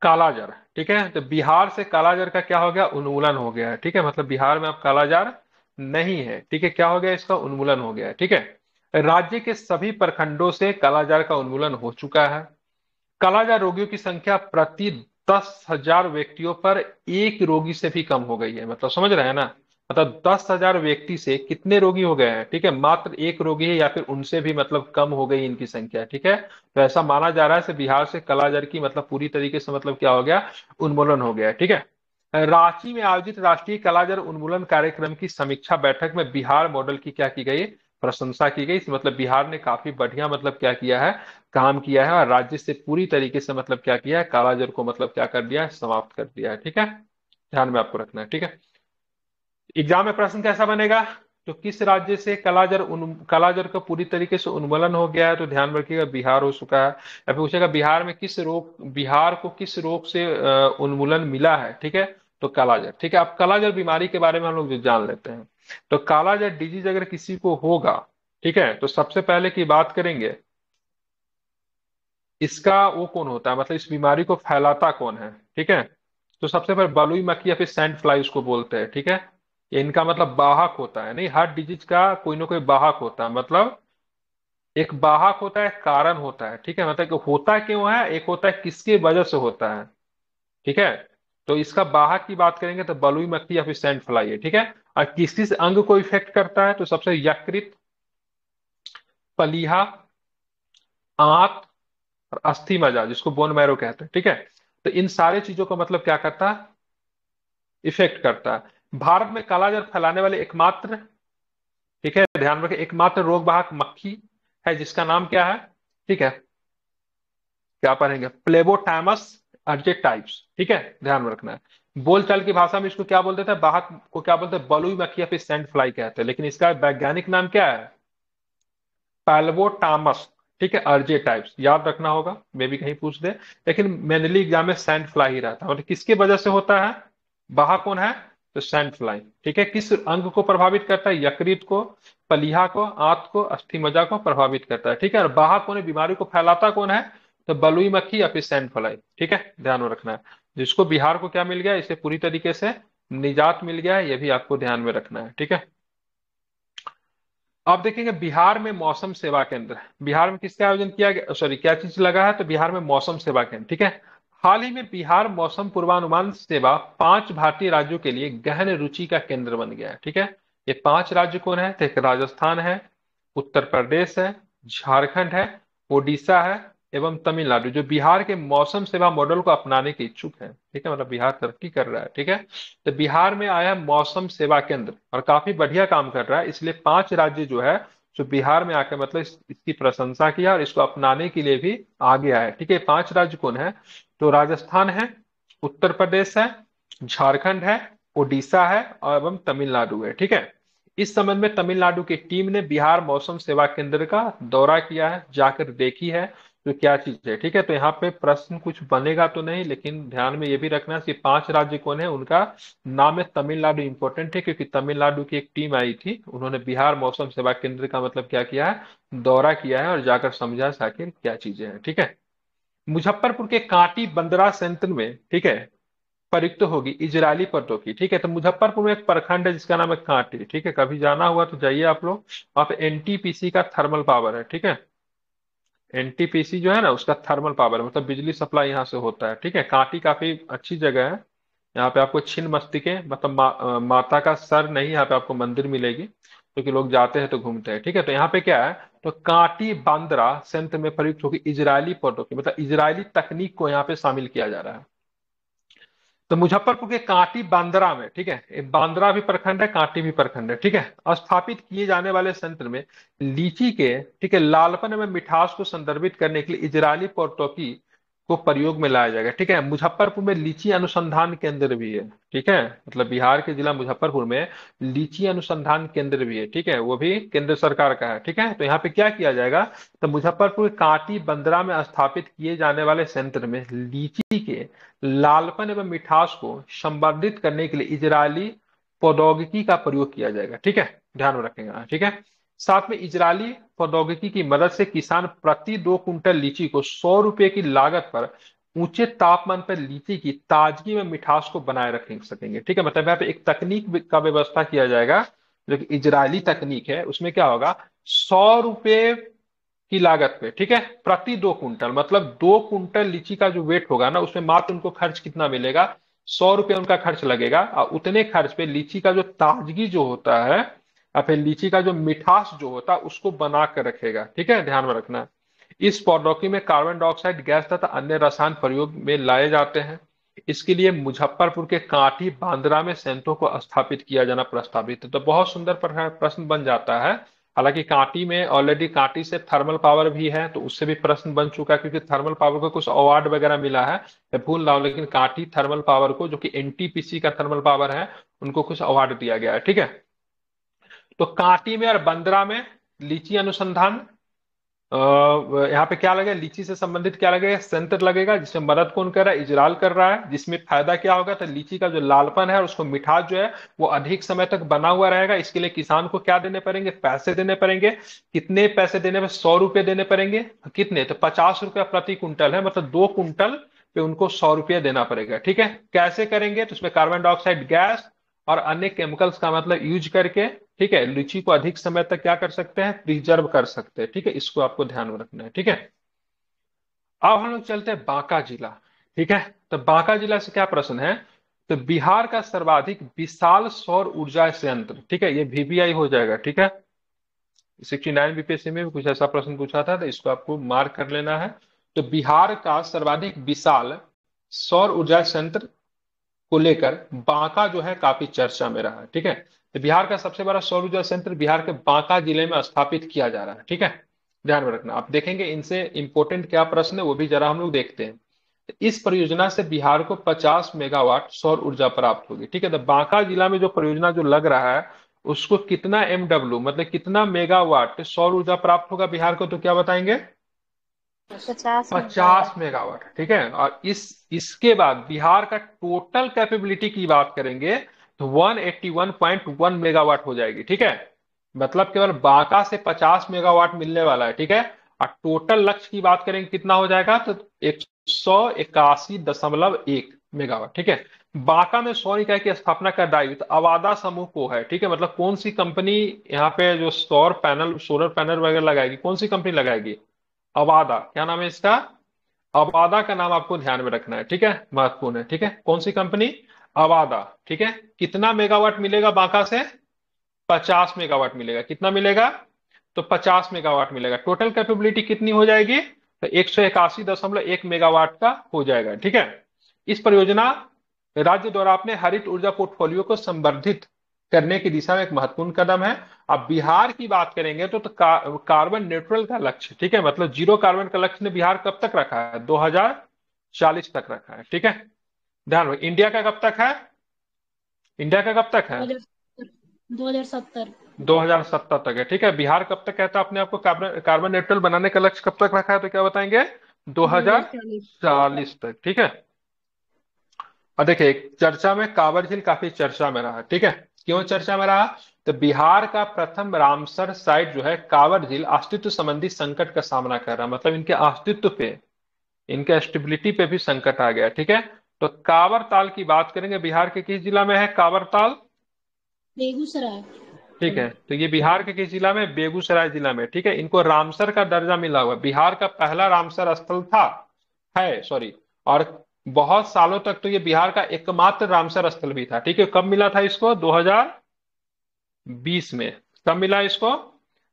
A: कालाजार। ठीक है। तो बिहार से कालाजार का क्या हो गया? उन्मूलन हो गया है। ठीक है, मतलब बिहार में अब कालाजार नहीं है। ठीक है, क्या हो गया? इसका उन्मूलन हो गया है। ठीक है। राज्य के सभी प्रखंडों से कालाजार का उन्मूलन हो चुका है। कालाजार रोगियों की संख्या प्रति 10,000 व्यक्तियों पर एक रोगी से भी कम हो गई है। मतलब समझ रहे हैं ना, मतलब 10,000 व्यक्ति से कितने रोगी हो गए हैं? ठीक है, मात्र एक रोगी है या फिर उनसे भी मतलब कम हो गई इनकी संख्या। ठीक है। तो ऐसा माना जा रहा है कि बिहार से कालाजार की मतलब पूरी तरीके से मतलब क्या हो गया? उन्मूलन हो गया। ठीक है। रांची में आयोजित राष्ट्रीय कालाजार उन्मूलन कार्यक्रम की समीक्षा बैठक में बिहार मॉडल की क्या की गई? प्रशंसा की गई। मतलब बिहार ने काफी बढ़िया मतलब क्या किया है? काम किया है, और राज्य से पूरी तरीके से मतलब क्या किया है? कालाजार को मतलब क्या कर दिया है? समाप्त कर दिया है। ठीक है, ध्यान में आपको रखना है। ठीक है। एग्जाम में प्रश्न कैसा बनेगा? तो किस राज्य से कालाजार का पूरी तरीके से उन्मूलन हो गया है? तो ध्यान रखिएगा बिहार हो चुका है। या फिर पूछेगा बिहार में किस रोग, बिहार को किस रोग से उन्मूलन मिला है? ठीक है, तो कालाजार। ठीक है। अब कालाजार बीमारी के बारे में हम लोग जो जान लेते हैं, तो कालाजार डिजीज अगर किसी को होगा, ठीक है, तो सबसे पहले की बात करेंगे इसका वो कौन होता है, मतलब इस बीमारी को फैलाता कौन है? ठीक है। तो सबसे पहले बलुई मक्खी या फिर सैंड फ्लाई उसको बोलते हैं। ठीक है। ये इनका मतलब वाहक होता है। नहीं, हर डिजीज का कोई ना कोई वाहक होता है। मतलब एक वाहक होता है, कारण होता है। ठीक है, मतलब कि होता क्यों है, एक होता है किसकी वजह से होता है। ठीक है। तो इसका वाहक की बात करेंगे तो बलुई मक्खी या फिर सैंड फ्लाई है। ठीक है। और किस किस अंग को इफेक्ट करता है? तो सबसे यकृत, प्लीहा, आंत और अस्थि मज्जा, जिसको बोन मैरो कहते हैं। ठीक है। तो इन सारे चीजों को मतलब क्या करता है? इफेक्ट करता है। भारत में कालाजार फैलाने वाले एकमात्र, ठीक है, ध्यान रखें, एकमात्र रोग वाहक मक्खी है जिसका नाम क्या है? ठीक है, क्या पढ़ेंगे? प्लेबोटामस अर्जेटाइप्स। ठीक है, ध्यान में रखना है। बोलचाल की भाषा में इसको क्या बोलते थे? वाहक को क्या बोलते हैं? बलुई मक्खी या फिर सैंड फ्लाई कहते हैं, लेकिन इसका वैज्ञानिक नाम क्या है? पैल्बोटामस। ठीक है, अर्जे टाइप्स याद रखना होगा, मे भी कहीं पूछ दे। लेकिन मेनली एग्जाम में सैंड फ्लाई ही रहता है। और किसकी वजह से होता है? बाहा कौन है? तो सैंड फ्लाई। ठीक है। किस अंग को प्रभावित करता है? यकृत को, प्लीहा को, आंत को, अस्थि मज्जा को प्रभावित करता है। ठीक है। और बाहा कौन है? बीमारी को फैलाता कौन है? तो बलुई मक्खी या फिर सैंड फ्लाई। ठीक है, ध्यान में रखना है। जिसको बिहार को क्या मिल गया? इसे पूरी तरीके से निजात मिल गया है, यह भी आपको ध्यान में रखना है। ठीक है। आप देखेंगे बिहार में मौसम सेवा केंद्र, बिहार में किसका आयोजन किया गया, सॉरी क्या चीज लगा है? तो बिहार में मौसम सेवा केंद्र। ठीक है। हाल ही में बिहार मौसम पूर्वानुमान सेवा 5 भारतीय राज्यों के लिए गहन रुचि का केंद्र बन गया है। ठीक है। ये 5 राज्य कौन है? तो एक राजस्थान है, उत्तर प्रदेश है, झारखंड है, उड़ीसा है एवं तमिलनाडु, जो बिहार के मौसम सेवा मॉडल को अपनाने के इच्छुक है। ठीक है, मतलब बिहार तरक्की कर रहा है। ठीक है। तो बिहार में आया मौसम सेवा केंद्र और काफी बढ़िया काम कर रहा है, इसलिए 5 राज्य जो है जो बिहार में आकर मतलब इसकी प्रशंसा किया और इसको अपनाने के लिए भी आगे आए। ठीक है। 5 राज्य कौन है? तो राजस्थान है, उत्तर प्रदेश है, झारखंड है, उड़ीसा है और एवं तमिलनाडु है। ठीक है। इस संबंध में तमिलनाडु की टीम ने बिहार मौसम सेवा केंद्र का दौरा किया है, जाकर देखी है तो क्या चीज है। ठीक है, तो यहाँ पे प्रश्न कुछ बनेगा तो नहीं, लेकिन ध्यान में ये भी रखना कि 5 राज्य कौन है, उनका नाम है तमिलनाडु। इंपॉर्टेंट है क्योंकि तमिलनाडु की एक टीम आई थी, उन्होंने बिहार मौसम सेवा केंद्र का मतलब क्या किया है, दौरा किया है और जाकर समझा है आखिर क्या चीजें हैं। ठीक है, मुजफ्फरपुर के कांटी बंदरा संयंत्र में, ठीक है, प्रयुक्त होगी इजरायली पौधों की। ठीक है, तो मुजफ्फरपुर में एक प्रखंड है जिसका नाम है कांटी। ठीक है, कभी जाना हुआ तो जाइए आप लोग, वहाँ पे एनटीपीसी का थर्मल पावर है। ठीक है, एनटीपीसी जो है ना उसका थर्मल पावर है, मतलब बिजली सप्लाई यहाँ से होता है। ठीक है, कांटी काफी अच्छी जगह है। यहाँ पे आपको छिन्न मस्तिके मतलब माता का सर नहीं, यहाँ पे आपको मंदिर मिलेगी, क्योंकि लोग जाते हैं तो घूमते हैं। ठीक है, तो यहाँ पे क्या है, तो कांटी बांद्रा संयंत्र में प्रयुक्त होगी इजरायली पौधों की, मतलब इजरायली तकनीक को यहाँ पे शामिल किया जा रहा है। तो मुजफ्फरपुर के कांटी बांद्रा में, ठीक है, ये बांद्रा भी प्रखंड है, कांटी भी प्रखंड है। ठीक है, स्थापित किए जाने वाले संयंत्र में लीची के, ठीक है, लालपन एवं मिठास को संदर्भित करने के लिए इजरायली प्रौद्योगिकी को प्रयोग में लाया जाएगा। ठीक है, मुजफ्फरपुर में लीची अनुसंधान केंद्र भी है। ठीक है, मतलब बिहार के जिला मुजफ्फरपुर में लीची अनुसंधान केंद्र भी है। ठीक है, वो भी केंद्र सरकार का है। ठीक है, तो यहाँ पे क्या किया जाएगा, तो मुजफ्फरपुर कांटी बंदरा में स्थापित किए जाने वाले संयंत्र में लीची के लालपन एवं मिठास को संवर्धित करने के लिए इजरायली प्रौद्योगिकी का प्रयोग किया जाएगा। ठीक है, ध्यान में रखेंगे। ठीक है, साथ में इजरायली प्रौद्योगिकी की मदद से किसान प्रति 2 कुंटल लीची को 100 रुपए की लागत पर ऊंचे तापमान पर लीची की ताजगी में मिठास को बनाए रख सकेंगे। ठीक है, मतलब यहाँ पे एक तकनीक का व्यवस्था किया जाएगा, जो कि इजरायली तकनीक है। उसमें क्या होगा, 100 रुपए की लागत पे, ठीक है, प्रति 2 कुंटल, मतलब 2 कुंटल लीची का जो वेट होगा ना, उसमें मात्र उनको खर्च कितना मिलेगा, 100 रुपए उनका खर्च लगेगा। और उतने खर्च पे लीची का जो ताजगी जो होता है या फिर लीची का जो मिठास जो होता है उसको बना कर रखेगा। ठीक है, ध्यान में रखना। इस प्रौद्योगिकी में कार्बन डाइऑक्साइड गैस तथा अन्य रसायन प्रयोग में लाए जाते हैं। इसके लिए मुजफ्फरपुर के कांटी बांद्रा में संयंत्रों को स्थापित किया जाना प्रस्तावित है। तो बहुत सुंदर प्रश्न बन जाता है। हालांकि कांटी में ऑलरेडी कांटी से थर्मल पावर भी है, तो उससे भी प्रश्न बन चुका है, क्योंकि थर्मल पावर को कुछ अवार्ड वगैरह मिला है, मैं भूल रहा हूँ, लेकिन कांटी थर्मल पावर को, जो कि एनटीपीसी का थर्मल पावर है, उनको कुछ अवार्ड दिया गया है। ठीक है, तो कांटी में और बंदरा में लीची अनुसंधान, यहाँ पे क्या लगेगा, लीची से संबंधित क्या लगेगा, संयंत्र लगेगा, जिसमें मदद कौन कर रहा है, इजरायल कर रहा है। जिसमें फायदा क्या होगा, तो लीची का जो लालपन है उसको मिठास जो है वो अधिक समय तक बना हुआ रहेगा। इसके लिए किसान को क्या देने पड़ेंगे, पैसे देने पड़ेंगे। कितने पैसे देने पे, 100 रुपए देने पड़ेंगे। कितने, तो 50 रुपया प्रति कुंटल है, मतलब 2 कुंटल पे उनको 100 रुपया देना पड़ेगा। ठीक है, कैसे करेंगे, तो उसमें कार्बन डाइऑक्साइड गैस और अन्य केमिकल्स का मतलब यूज करके, ठीक है, लीची को अधिक समय तक क्या कर सकते हैं, प्रिजर्व कर सकते हैं। ठीक है, इसको आपको ध्यान में रखना है। ठीक है, अब हम लोग चलते हैं बांका जिला। ठीक है, तो बांका जिला से क्या प्रश्न है, तो बिहार का सर्वाधिक विशाल सौर ऊर्जा संयंत्र, ठीक है, ये वीवीआई हो जाएगा। ठीक है, 69 बीपीएससी में भी कुछ ऐसा प्रश्न पूछा था, तो इसको आपको मार्क कर लेना है। तो बिहार का सर्वाधिक विशाल सौर ऊर्जा संयंत्र को लेकर बांका जो है काफी चर्चा में रहा है। ठीक है, तो बिहार का सबसे बड़ा सौर ऊर्जा संयंत्र बिहार के बांका जिले में स्थापित किया जा रहा है। ठीक है, ध्यान में रखना। आप देखेंगे इनसे इंपॉर्टेंट क्या प्रश्न है वो भी जरा हम लोग देखते हैं। तो इस परियोजना से बिहार को 50 मेगावाट सौर ऊर्जा प्राप्त होगी। ठीक है, तो बांका जिला में जो परियोजना जो लग रहा है उसको कितना एमडब्ल्यू मतलब कितना मेगावाट सौर ऊर्जा प्राप्त होगा बिहार को, तो क्या बताएंगे, 50 मेगावाट। ठीक है, और इसके बाद बिहार का टोटल कैपेबिलिटी की बात करेंगे तो 181.1 मेगावाट हो जाएगी। ठीक है, मतलब केवल बांका से 50 मेगावाट मिलने वाला है। ठीक है, और टोटल लक्ष्य की बात करेंगे कितना हो जाएगा, तो 181.1 मेगावाट। ठीक है, बांका में सौर इकाई की स्थापना का दायित्व अवादा समूह को है। ठीक है, मतलब कौन सी कंपनी यहाँ पे जो सौर पैनल सोलर पैनल वगैरह लगाएगी, कौन सी कंपनी लगाएगी, अवादा। क्या नाम है इसका, अवादा का नाम आपको ध्यान में रखना है। ठीक है, महत्वपूर्ण है। ठीक है, कौन सी कंपनी, अवादा। ठीक है, कितना मेगावाट मिलेगा बांका से, 50 मेगावाट मिलेगा। कितना मिलेगा, तो 50 मेगावाट मिलेगा। टोटल कैपेबिलिटी कितनी हो जाएगी, तो 181.1 मेगावाट का हो जाएगा। ठीक है, इस परियोजना राज्य द्वारा अपने हरित ऊर्जा पोर्टफोलियो को संवर्धित करने की दिशा में एक महत्वपूर्ण कदम है। अब बिहार की बात करेंगे तो कार्बन न्यूट्रल का लक्ष्य, ठीक है, मतलब जीरो कार्बन का लक्ष्य ने बिहार कब तक रखा है, 2040 तक रखा है। ठीक है, ध्यान रखो। इंडिया का कब तक है, इंडिया का कब तक है,
D: 2070।
A: 2070 तक है, ठीक है। बिहार कब तक कहता है अपने आप को कार्बन कार्बन न्यूट्रल बनाने का लक्ष्य कब तक रखा है, तो क्या बताएंगे?
D: 2040।
A: 2040 तक, ठीक है। और देखिए चर्चा में कांवर झील काफी चर्चा में रहा, ठीक है। क्यों चर्चा में रहा? तो बिहार का प्रथम रामसर साइट जो है कांवर झील अस्तित्व संबंधी संकट का सामना कर रहा है, मतलब इनके अस्तित्व पे, इनके स्टेबिलिटी पे भी संकट आ गया, ठीक है। तो कांवर ताल की बात करेंगे, बिहार के किस जिला में है कांवर ताल?
D: बेगूसराय।
A: ठीक है, तो ये बिहार के किस जिला में? बेगूसराय जिला में, ठीक है। इनको रामसर का दर्जा मिला हुआ है, बिहार का पहला रामसर स्थल था, है सॉरी। और बहुत सालों तक तो ये बिहार का एकमात्र रामसर स्थल भी था, ठीक है। कब मिला था इसको? 2020 में। कब मिला इसको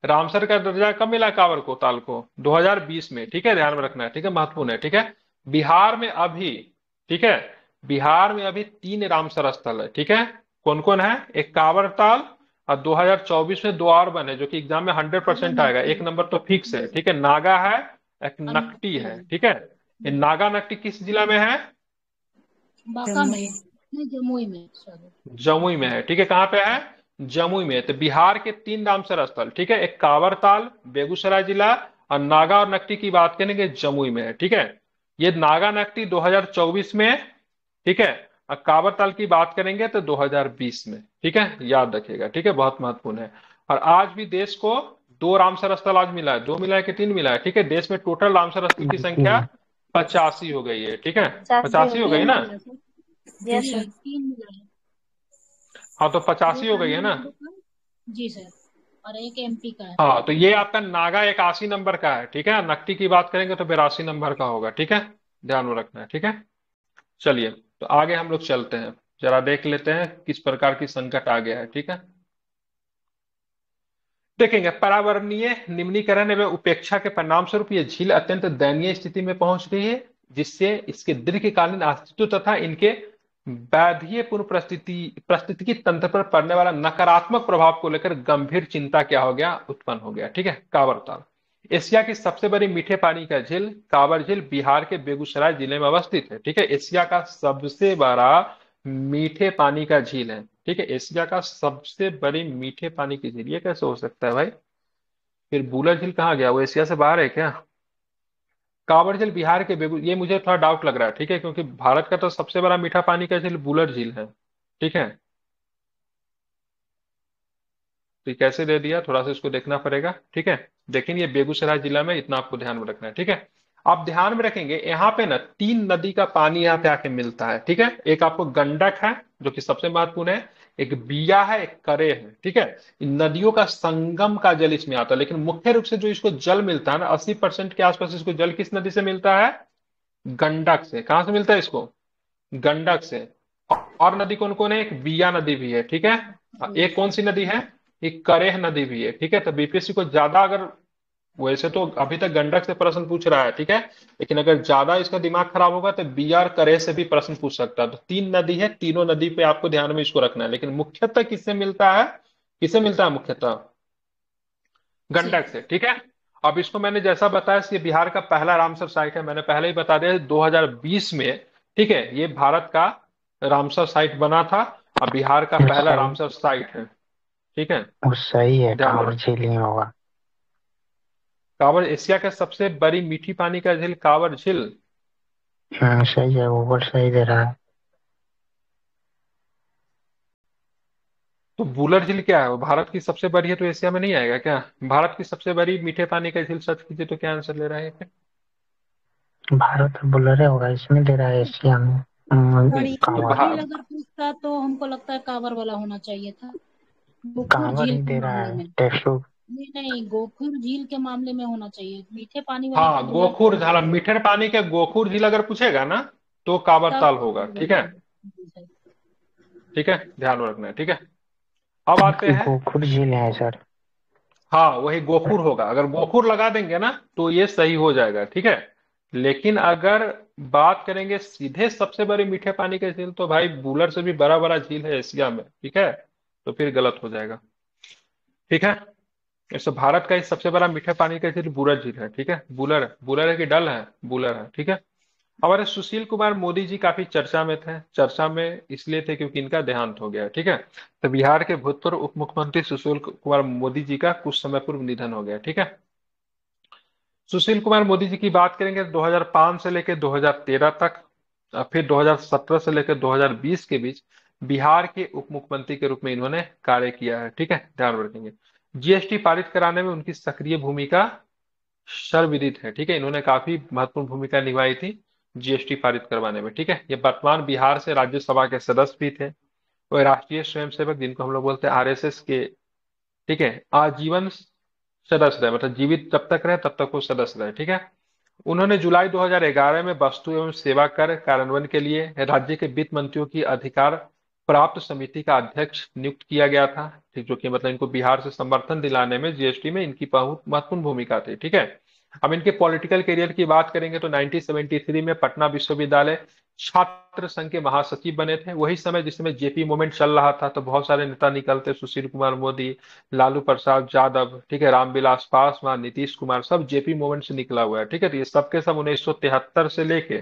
A: रामसर का दर्जा? कब मिला कांवर को ताल को? 2020 में, ठीक है। ध्यान में रखना है, ठीक है, महत्वपूर्ण है, ठीक है। बिहार में अभी, ठीक है, बिहार में अभी 3 रामसर स्थल है, ठीक है। कौन कौन है? एक कांवर ताल, और 2024 में 2 और बने जो कि एग्जाम में 100% आएगा। एक नंबर तो फिक्स है, ठीक है, नागा है, एक नकटी है, ठीक है। ये नागा नकटी किस जिला में है?
D: बांका में नहीं, जमुई में, सॉरी।
A: जमुई में है, ठीक है। कहाँ पे है? जमुई में। तो बिहार के 3 रामसर स्थल, ठीक है, एक कांवर ताल बेगूसराय जिला, और नागा और नकटी की बात करेंगे जमुई में है, ठीक है। ये नागा नकटी 2024 में, ठीक है, और कांवर ताल की बात करेंगे तो 2020 में, ठीक है, याद रखिएगा, ठीक है, बहुत महत्वपूर्ण है। और आज भी देश को 2 रामसर स्थल आज मिला है, 2 मिला है कि 3 मिला है, ठीक है। देश में टोटल रामसर स्थल की संख्या 85 हो गई है, ठीक है, 85 हो गई ना?
D: जी सर, 3 मिला है।
A: हाँ, तो 85
D: एक
A: हो गई है ना?
D: तमिलनाडु का, जी सर, और एक एमपी का है।
A: हाँ, तो ये आपका नागा 81 नंबर का है, ठीक है। नकटी की बात करेंगे तो 82 नंबर का होगा, ठीक है। ध्यान में रखना है, ठीक है। चलिए, तो आगे हम लोग चलते हैं, जरा देख लेते हैं किस प्रकार की संकट आ गया है, ठीक है। देखेंगे पर्यावरणीय निम्नीकरण एवं उपेक्षा के परिणाम स्वरूप ये झील अत्यंत दयनीय स्थिति में पहुंच गई है, जिससे इसके दीर्घकालीन अस्तित्व तथा इनके वैधीय पुनः परिस्थितिकी तंत्र पर पड़ने वाला नकारात्मक प्रभाव को लेकर गंभीर चिंता क्या हो गया? उत्पन्न हो गया, ठीक है। कांवर ताल एशिया की सबसे बड़ी मीठे पानी का झील कांवर झील बिहार के बेगूसराय जिले में अवस्थित है, ठीक है। एशिया का सबसे बड़ा मीठे पानी का झील है, ठीक है। एशिया का सबसे बड़ी मीठे पानी की झील, ये कैसे हो सकता है भाई? फिर बूलर झील कहाँ गया? वो एशिया से बाहर है क्या? कांवर झील बिहार के बेगू ये मुझे थोड़ा डाउट लग रहा है, ठीक है, क्योंकि भारत का तो सबसे बड़ा मीठा पानी का झील बूलर झील है, ठीक है। तो ये कैसे दे दिया, थोड़ा सा इसको देखना पड़ेगा, ठीक है। लेकिन ये बेगूसराय जिला में, इतना आपको ध्यान में रखना है, ठीक है। आप ध्यान में रखेंगे यहाँ पे ना 3 नदी का पानी यहाँ पे आके मिलता है, ठीक है। एक आपको गंडक है जो कि सबसे महत्वपूर्ण है, एक बिया है, एक करे है, ठीक है। इन नदियों का संगम का जल इसमें आता है, लेकिन मुख्य रूप से जो इसको जल मिलता है ना, 80% के आसपास इसको जल किस नदी से मिलता है? गंडक से। कहां से मिलता है इसको? गंडक से। और नदी कौन कौन है? एक बिया नदी भी है, ठीक है। एक कौन सी नदी है? एक करेह नदी भी है, ठीक है। तो बीपीएससी को ज्यादा अगर, वैसे तो अभी तक गंडक से प्रश्न पूछ रहा है, ठीक है, लेकिन अगर ज्यादा इसका दिमाग खराब होगा तो बिया और करेह से भी प्रश्न पूछ सकता है। तो 3 नदी है, तीनों नदी पे आपको ध्यान में इसको रखना है, लेकिन मुख्यतः किससे मिलता है? किससे मिलता है मुख्यतः? गंडक से, ठीक है। अब इसको मैंने जैसा बताया, ये बिहार का पहला रामसर साइट है, मैंने पहले ही बता दिया 2020 में, ठीक है, ये भारत का रामसर साइट बना था, और बिहार का पहला
E: सही,
A: रामसर साइट है, ठीक है।
E: वो सही है,
A: ध्यान में
E: कांवर
A: रखना।
E: झील ही होगा।
A: कांवर एशिया का सबसे बड़ी मीठी पानी का झील कांवर झील।
E: सही है, गूगल सही दे रहा है।
A: तो वुलर झील क्या है? वो भारत की सबसे बड़ी है तो एशिया में नहीं आएगा क्या? भारत की सबसे बड़ी मीठे पानी का झील सर्च कीजिए तो क्या आंसर ले रहा है ये?
E: भारत में बुलरे होगा, इसमें दे रहा है एशिया में।
D: और ये
A: तो
E: कांवर।
D: झील अगर पूछता तो हमको लगता है कांवर वाला होना चाहिए था, गोखुर
E: कांवर
D: झील
E: ही
D: के
E: दे रहा
D: मामले
E: है
D: में।
E: Text book.
D: नहीं नहीं, गोखुर झील के मामले में होना चाहिए, मीठे पानी वाला तो
A: हाँ,
D: बुलर
A: गोखुर
D: झील
A: झाला
D: है।
A: मीठे पानी के गोखुर झील अगर पूछेगा ना तो कांवर
D: तब
A: ताल होगा, ठीक है।
D: जी सर।
A: ठीक है, ध्यान में रखना है, ठीक है। अब आते हैं,
E: गोखुर झील है सर।
A: हाँ वही गोखुर होगा, अगर गोखुर लगा देंगे ना तो ये सही हो जाएगा, ठीक है। लेकिन अगर बात करेंगे सीधे सबसे बड़ी मीठे पानी का झील, तो भाई बूलर से भी बड़ा बड़ा झील है एशिया में, ठीक है, तो फिर गलत हो जाएगा, ठीक है। इससे भारत का ही सबसे बड़ा मीठे पानी का झील बूलर झील है, ठीक है। बूलर बूलर है कि डल है? बूलर है, ठीक है। हमारे सुशील कुमार मोदी जी काफी चर्चा में थे, चर्चा में इसलिए थे क्योंकि इनका देहांत हो गया, ठीक है। तो बिहार के भूतपूर्व उप मुख्यमंत्री सुशील कुमार मोदी जी का कुछ समय पूर्व निधन हो गया, ठीक है। सुशील कुमार मोदी जी की बात करेंगे तो 2005 से लेकर 2013 तक, फिर 2017 से लेकर 2020 के बीच बिहार के उप मुख्यमंत्री के रूप में इन्होंने कार्य किया है, ठीक है, ध्यान रखेंगे। जीएसटी पारित कराने में उनकी सक्रिय भूमिका सर्वविदित है, ठीक है, इन्होंने काफी महत्वपूर्ण भूमिका निभाई थी जीएसटी पारित करवाने में, ठीक है। ये वर्तमान बिहार से राज्यसभा के सदस्य भी थे। वो राष्ट्रीय स्वयंसेवक जिनको हम लोग बोलते हैं आरएसएस के, ठीक है, आजीवन सदस्य रहे, मतलब जीवित जब तक रहे तब तक वो सदस्य रहे, ठीक है। उन्होंने जुलाई 2011 में वस्तु एवं सेवा कर कार्यान्वयन के लिए राज्य के वित्त मंत्रियों की अधिकार प्राप्त समिति का अध्यक्ष नियुक्त किया गया था, ठीक, जो कि मतलब इनको बिहार से समर्थन दिलाने में जीएसटी में इनकी बहुत महत्वपूर्ण भूमिका थी, ठीक है। अब इनके पॉलिटिकल करियर की बात करेंगे तो 1973 में पटना विश्वविद्यालय छात्र संघ के महासचिव बने थे। वही समय जिस समय जेपी मूवमेंट चल रहा था, तो बहुत सारे नेता निकलते, सुशील कुमार मोदी, लालू प्रसाद यादव, ठीक है, रामविलास पासवान, नीतीश कुमार, सब जेपी मूवमेंट से निकला हुआ है, ठीक है। तो ये सबके सब 1973 से लेके,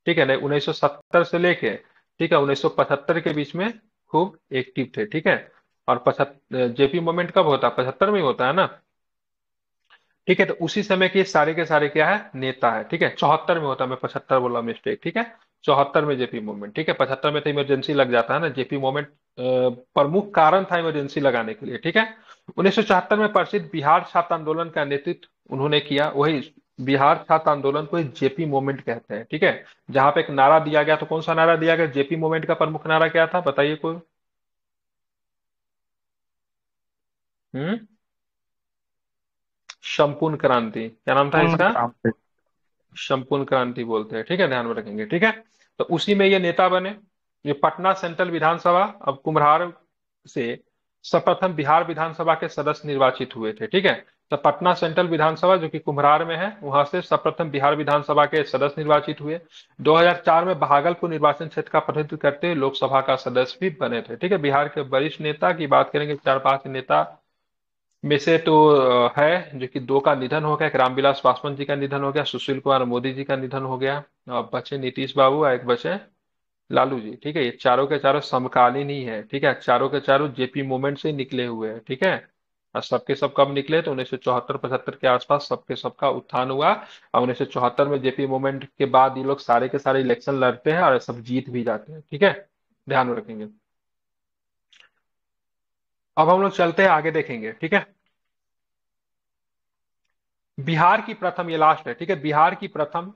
A: ठीक है ना, 1970 से लेके, ठीक है, 1975 के बीच में खूब एक्टिव थे, ठीक है। और पचहत्तर जेपी मूवमेंट कब होता है? 75 में ही होता है ना, ठीक है। तो उसी समय के सारे क्या है, नेता है, ठीक है। 74 में होता है, मैं 75 बोला, मिस्टेक, ठीक है। 74 में जेपी मूवमेंट, ठीक है। 75 में तो इमरजेंसी लग जाता है ना, जेपी मूवमेंट प्रमुख कारण था इमरजेंसी लगाने के लिए, ठीक है। 1974 में प्रसिद्ध बिहार छात्र आंदोलन का नेतृत्व उन्होंने किया। वही बिहार छात्र आंदोलन को जेपी मूवमेंट कहते हैं, ठीक है। जहां पे एक नारा दिया गया, तो कौन सा नारा दिया गया? जेपी मूवमेंट का प्रमुख नारा क्या था, बताइए कोई। हम्म संपूर्ण क्रांति, क्या नाम था
E: पूर्ण
A: इसका?
E: क्रांति।
A: संपूर्ण क्रांति बोलते हैं, ठीक है, ध्यान में रखेंगे, ठीक है। तो उसी में ये नेता बने। ये पटना सेंट्रल विधानसभा, अब कुम्हरार से सर्वप्रथम बिहार विधानसभा के सदस्य निर्वाचित हुए थे, ठीक है। तो पटना सेंट्रल विधानसभा जो कि कुम्हरार में है, वहां से सर्वप्रथम बिहार विधानसभा के सदस्य निर्वाचित हुए। 2004 में भागलपुर निर्वाचन क्षेत्र का प्रतिनिधित्व करते हुए लोकसभा का सदस्य भी बने थे, ठीक है। बिहार के वरिष्ठ नेता की बात करेंगे, चार पांच नेता में से तो है जो कि दो का निधन हो गया, एक रामविलास पासवान जी का निधन हो गया, सुशील कुमार मोदी जी का निधन हो गया, और बचे नीतीश बाबू और एक बचे लालू जी, ठीक है। ये चारों के चारों समकालीन ही है, ठीक है, चारों के चारों जेपी मूवमेंट से ही निकले हुए हैं, ठीक है। और सबके सब कब निकले? तो 1974-75 के आसपास सबके सबका उत्थान हुआ, और 1974 में जेपी मूवमेंट के बाद ये लोग सारे के सारे इलेक्शन लड़ते हैं और सब जीत भी जाते हैं, ठीक है, ध्यान में रखेंगे। अब हम लोग चलते हैं आगे, देखेंगे, ठीक है। बिहार की प्रथम, ये लास्ट है, ठीक है, बिहार की प्रथम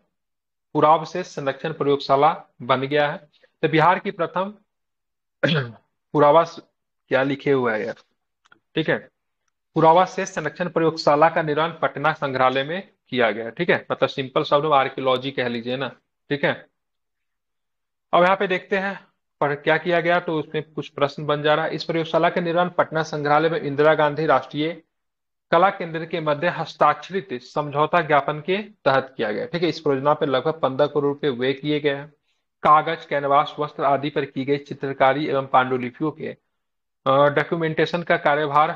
A: पुरावशेष संरक्षण प्रयोगशाला बन गया है। तो बिहार की प्रथम पुरावास, क्या लिखे हुआ है यार, ठीक है, पुरावाशेष संरक्षण प्रयोगशाला का निर्माण पटना संग्रहालय में किया गया है, ठीक है। मतलब सिंपल शब्द में आर्कियोलॉजी कह लीजिए ना, ठीक है। अब यहाँ पे देखते हैं पर क्या किया गया, तो उसमें कुछ प्रश्न बन जा रहा है। इस प्रयोगशाला का निर्माण पटना संग्रहालय में इंदिरा गांधी राष्ट्रीय कला केंद्र के मध्य हस्ताक्षरित समझौता ज्ञापन के तहत किया गया, ठीक है। इस परियोजना पर लगभग 15 करोड़ रुपए व्यय किए गए हैं। कागज, कैनवास, वस्त्र आदि पर की गई चित्रकारी एवं पांडुलिपियों के डॉक्यूमेंटेशन का कार्यभार,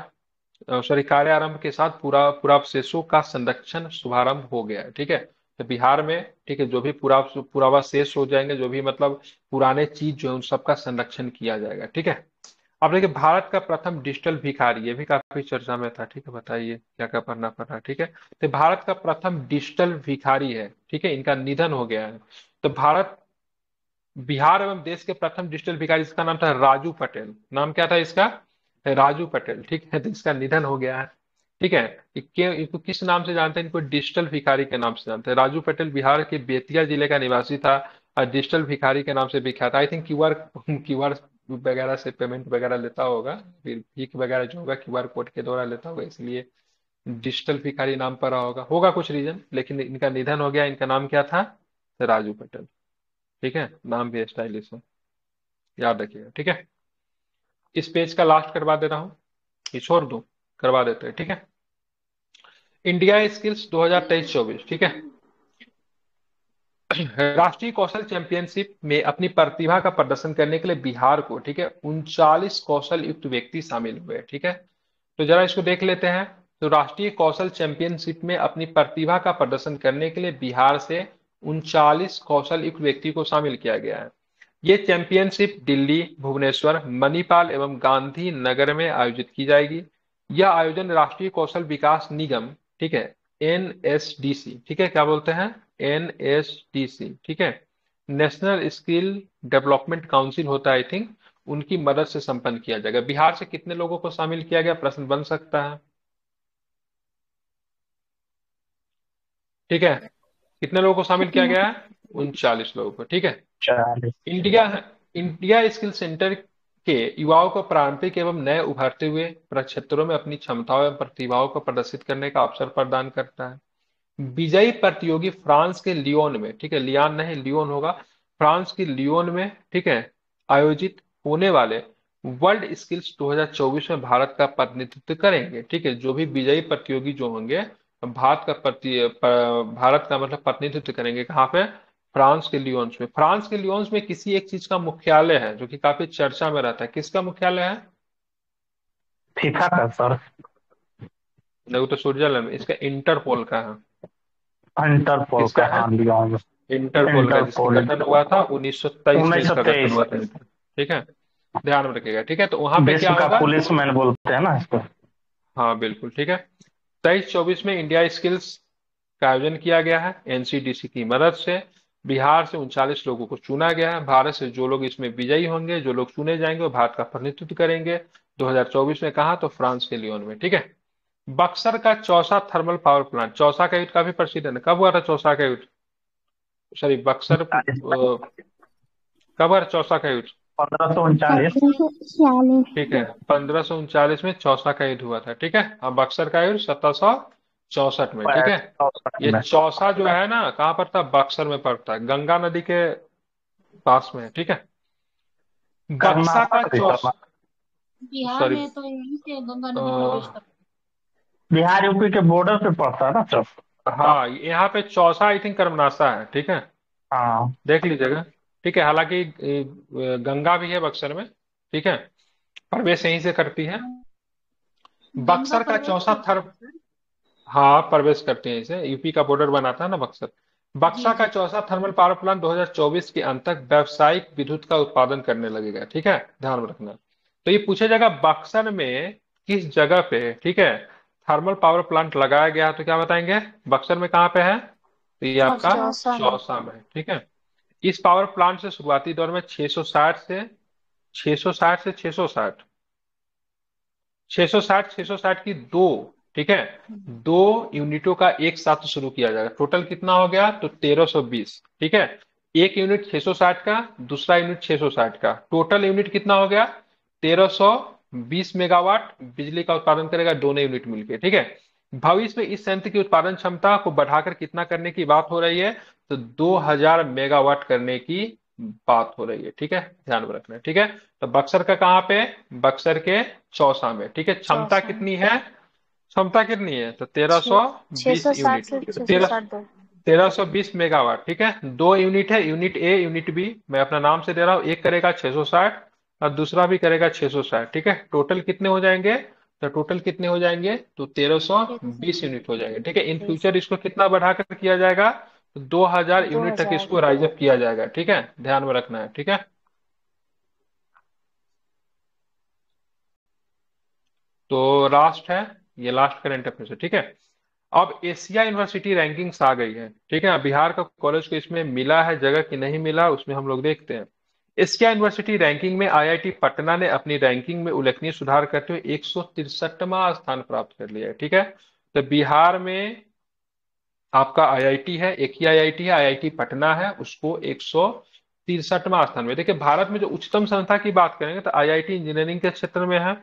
A: कार्यारंभ के साथ पुरावशेषों का संरक्षण शुभारंभ हो गया है, ठीक है। तो बिहार में, ठीक है, जो भी पुरावाशेष हो जाएंगे, जो भी मतलब पुराने चीज जो है उन सबका संरक्षण किया जाएगा, ठीक है। अब देखिए, भारत का प्रथम डिजिटल भिखारी, ये भी काफी चर्चा में था, ठीक है, बताइए क्या क्या पढ़ना पड़ रहा है, ठीक है। तो भारत का प्रथम डिजिटल भिखारी है, ठीक है, इनका निधन हो गया है। तो भारत, बिहार एवं देश के प्रथम डिजिटल भिखारी, इसका नाम था राजू पटेल। नाम क्या था इसका? राजू पटेल, ठीक है। तो इसका निधन हो गया है, ठीक है। इनको किस नाम से जानते हैं? इनको डिजिटल भिखारी के नाम से जानते हैं। राजू पटेल बिहार के बेतिया जिले का निवासी था और डिजिटल भिखारी के नाम से विख्यात। आई थिंक क्यूआर वगैरह से पेमेंट वगैरह लेता होगा, फिर भीख वगैरह जो होगा क्यूआर कोड के द्वारा लेता होगा, इसलिए डिजिटल भिखारी नाम पर रहा होगा कुछ रीजन, लेकिन इनका निधन हो गया। इनका नाम क्या था? राजू पटेल, ठीक है। नाम भी स्टाइलिश है, याद रखिएगा, ठीक है। इस पेज का लास्ट करवा दे रहा हूँ, ये छोड़ दूं, करवा देते हैं, ठीक है। इंडिया स्किल्स 2023-24, ठीक है। राष्ट्रीय कौशल चैंपियनशिप में अपनी प्रतिभा का प्रदर्शन करने के लिए बिहार को, ठीक है, 39 कौशल युक्त व्यक्ति शामिल हुए, ठीक है। तो जरा इसको देख लेते हैं। तो राष्ट्रीय कौशल चैंपियनशिप में अपनी प्रतिभा का प्रदर्शन करने के लिए बिहार से 39 कौशल युक्त व्यक्ति को शामिल किया गया है। ये चैंपियनशिप दिल्ली, भुवनेश्वर, मणिपाल एवं गांधीनगर में आयोजित की जाएगी। यह आयोजन राष्ट्रीय कौशल विकास निगम, ठीक है, एनएसडीसी, ठीक है, क्या बोलते हैं, एनएसडीसी, ठीक है, नेशनल स्किल डेवलपमेंट काउंसिल होता है आई थिंक, उनकी मदद से संपन्न किया जाएगा। बिहार से कितने लोगों को शामिल किया गया, प्रश्न बन सकता है। ठीक है, कितने लोगों को शामिल किया गया है, 39 लोगों को, ठीक है।
E: 40।
A: इंडिया इंडिया स्किल सेंटर के युवाओं को पारंपरिक एवं नए उभरते हुए क्षेत्रों में अपनी क्षमताओं एवं प्रतिभाओं को प्रदर्शित करने का अवसर प्रदान करता है। विजयी प्रतियोगी फ्रांस के लियोन में, ठीक है, लियान नहीं लियोन होगा, फ्रांस के लियोन में, ठीक है, आयोजित होने वाले वर्ल्ड स्किल्स 2024 में भारत का प्रतिनिधित्व करेंगे। ठीक है, जो भी विजयी प्रतियोगी जो होंगे भारत का मतलब प्रतिनिधित्व करेंगे कहाँ पे, फ्रांस के लियोन्स में। फ्रांस के लियोन्स में किसी एक चीज का मुख्यालय है जो कि काफी चर्चा में रहता है, किसका मुख्यालय है,
E: फीफा का सर।
A: नहीं वो तो स्विट्जरलैंड में, इसका इंटरपोल का है।
E: इंटरपोल
A: किसका
E: का,
A: है,
E: हाँ, लियोन।
A: इंटरपोल का, जिसका
E: इंटरपोल
A: गठन हुआ था 1923 में, इसका गठन
E: 1923।
A: हुआ था। ठीक है, ध्यान में रखिएगा। ठीक है, तो वहां पे क्या
E: विश्व का
A: होगा,
E: पुलिस मैन बोलते हैं ना इसको।
A: हाँ बिल्कुल, ठीक है। 23-24 में इंडिया स्किल्स का आयोजन किया गया है एनसीडीसी की मदद से। बिहार से 39 लोगों को चुना गया है। भारत से जो लोग इसमें विजयी होंगे, जो लोग चुने जाएंगे, वो भारत का प्रतिनिधित्व करेंगे 2024 में। कहा तो फ्रांस के लियोन में। ठीक है, बक्सर का Chausa thermal power plant, Chausa का युद्ध काफी प्रसिद्ध है। कब हुआ था चौसा का युद्ध, सॉरी बक्सर, कब हुआ था चौसा का युद्ध,
E: 1539।
C: 1546।
A: ठीक है, 1539 में चौसा का युद्ध हुआ था। ठीक है, और बक्सर का युद्ध 1764 में। ठीक है, ये
E: में।
A: चौसा जो है ना कहाँ पर था, बक्सर में पड़ता है, गंगा नदी के पास में है। ठीक है, बक्सा का
E: कर्नाटक
A: चौसा,
D: बिहार
A: सॉरी,
D: में तो यहीं से गंगा नदी प्रवेश कर।
E: बिहार यूपी के बॉर्डर पे पड़ता है ना सर।
A: हाँ यहाँ पे चौसा आई थिंक कर्मनासा है। ठीक है,
E: हाँ।
A: देख लीजिएगा। ठीक है, हालांकि गंगा भी है बक्सर में। ठीक है, प्रवेश यहीं से करती है।
D: गंगा
A: बक्सर का
D: प्रवेश
A: चौसा
D: करती
A: थर,
D: है।
A: हाँ प्रवेश करते हैं, इसे यूपी का बॉर्डर बनाता है ना बक्सर।
D: जी
A: बक्सा का
D: जी।
A: चौसा थर्मल पावर प्लांट 2024 के अंत तक व्यावसायिक विद्युत का उत्पादन करने लगेगा। ठीक है, ध्यान में रखना। तो ये पूछा जाएगा बक्सर में किस जगह पे, ठीक है, थर्मल पावर प्लांट लगाया गया है, तो क्या बताएंगे, बक्सर में कहाँ पे है, तो ये आपका
C: चौसा में।
A: चौसा में है। ठीक है, इस पावर प्लांट से शुरुआती दौर में 660 660 की दो, ठीक है, दो यूनिटों का एक साथ शुरू किया जाएगा। टोटल कितना हो गया, तो 1320। ठीक है, एक यूनिट 660 का, दूसरा यूनिट 660 का, टोटल यूनिट कितना हो गया, 1320 मेगावाट बिजली का उत्पादन करेगा दोनों यूनिट मिलकर। ठीक है, भविष्य में इस संयंत्र की उत्पादन क्षमता को बढ़ाकर कितना करने की बात हो रही है, तो 2000 मेगावाट करने की बात हो रही है। ठीक है, ध्यान में रखना है। ठीक है, तो बक्सर का कहाँ पे, बक्सर के चौसा में। ठीक है, क्षमता
C: चौसा में।
A: कितनी है, क्षमता कितनी है, तो
C: छः
A: 1320
C: 660
A: यूनिट,
C: से
A: 13
C: 660 दो।
A: 1320 मेगावाट। ठीक है, दो यूनिट है, यूनिट ए यूनिट बी, मैं अपना नाम से दे रहा हूँ। एक करेगा 660 और दूसरा भी करेगा 660। ठीक है, टोटल कितने हो जाएंगे, तो टोटल कितने हो जाएंगे, तो 1320 यूनिट हो जाएंगे। ठीक है, इन
C: 620।
A: फ्यूचर इसको कितना बढ़ाकर किया जाएगा, तो 2000 यूनिट तक
C: 2000।
A: इसको राइज अप किया जाएगा। ठीक है, ध्यान में रखना है। ठीक है, तो लास्ट है, ये लास्ट करंट अफेयर्स है। ठीक है, अब एशिया यूनिवर्सिटी रैंकिंग्स आ गई है। ठीक है, बिहार का कॉलेज को इसमें मिला है जगह कि नहीं मिला, उसमें हम लोग देखते हैं। एशिया यूनिवर्सिटी रैंकिंग में आईआईटी पटना ने अपनी रैंकिंग में उल्लेखनीय सुधार करते हुए 163वां स्थान प्राप्त कर लिया है। ठीक है, तो बिहार में आपका आईआईटी है, एक ही आईआईटी है, आईआईटी पटना है, उसको 163वां स्थान में। देखिए भारत में जो उच्चतम संस्था की बात करेंगे तो आईआईटी इंजीनियरिंग के क्षेत्र में है,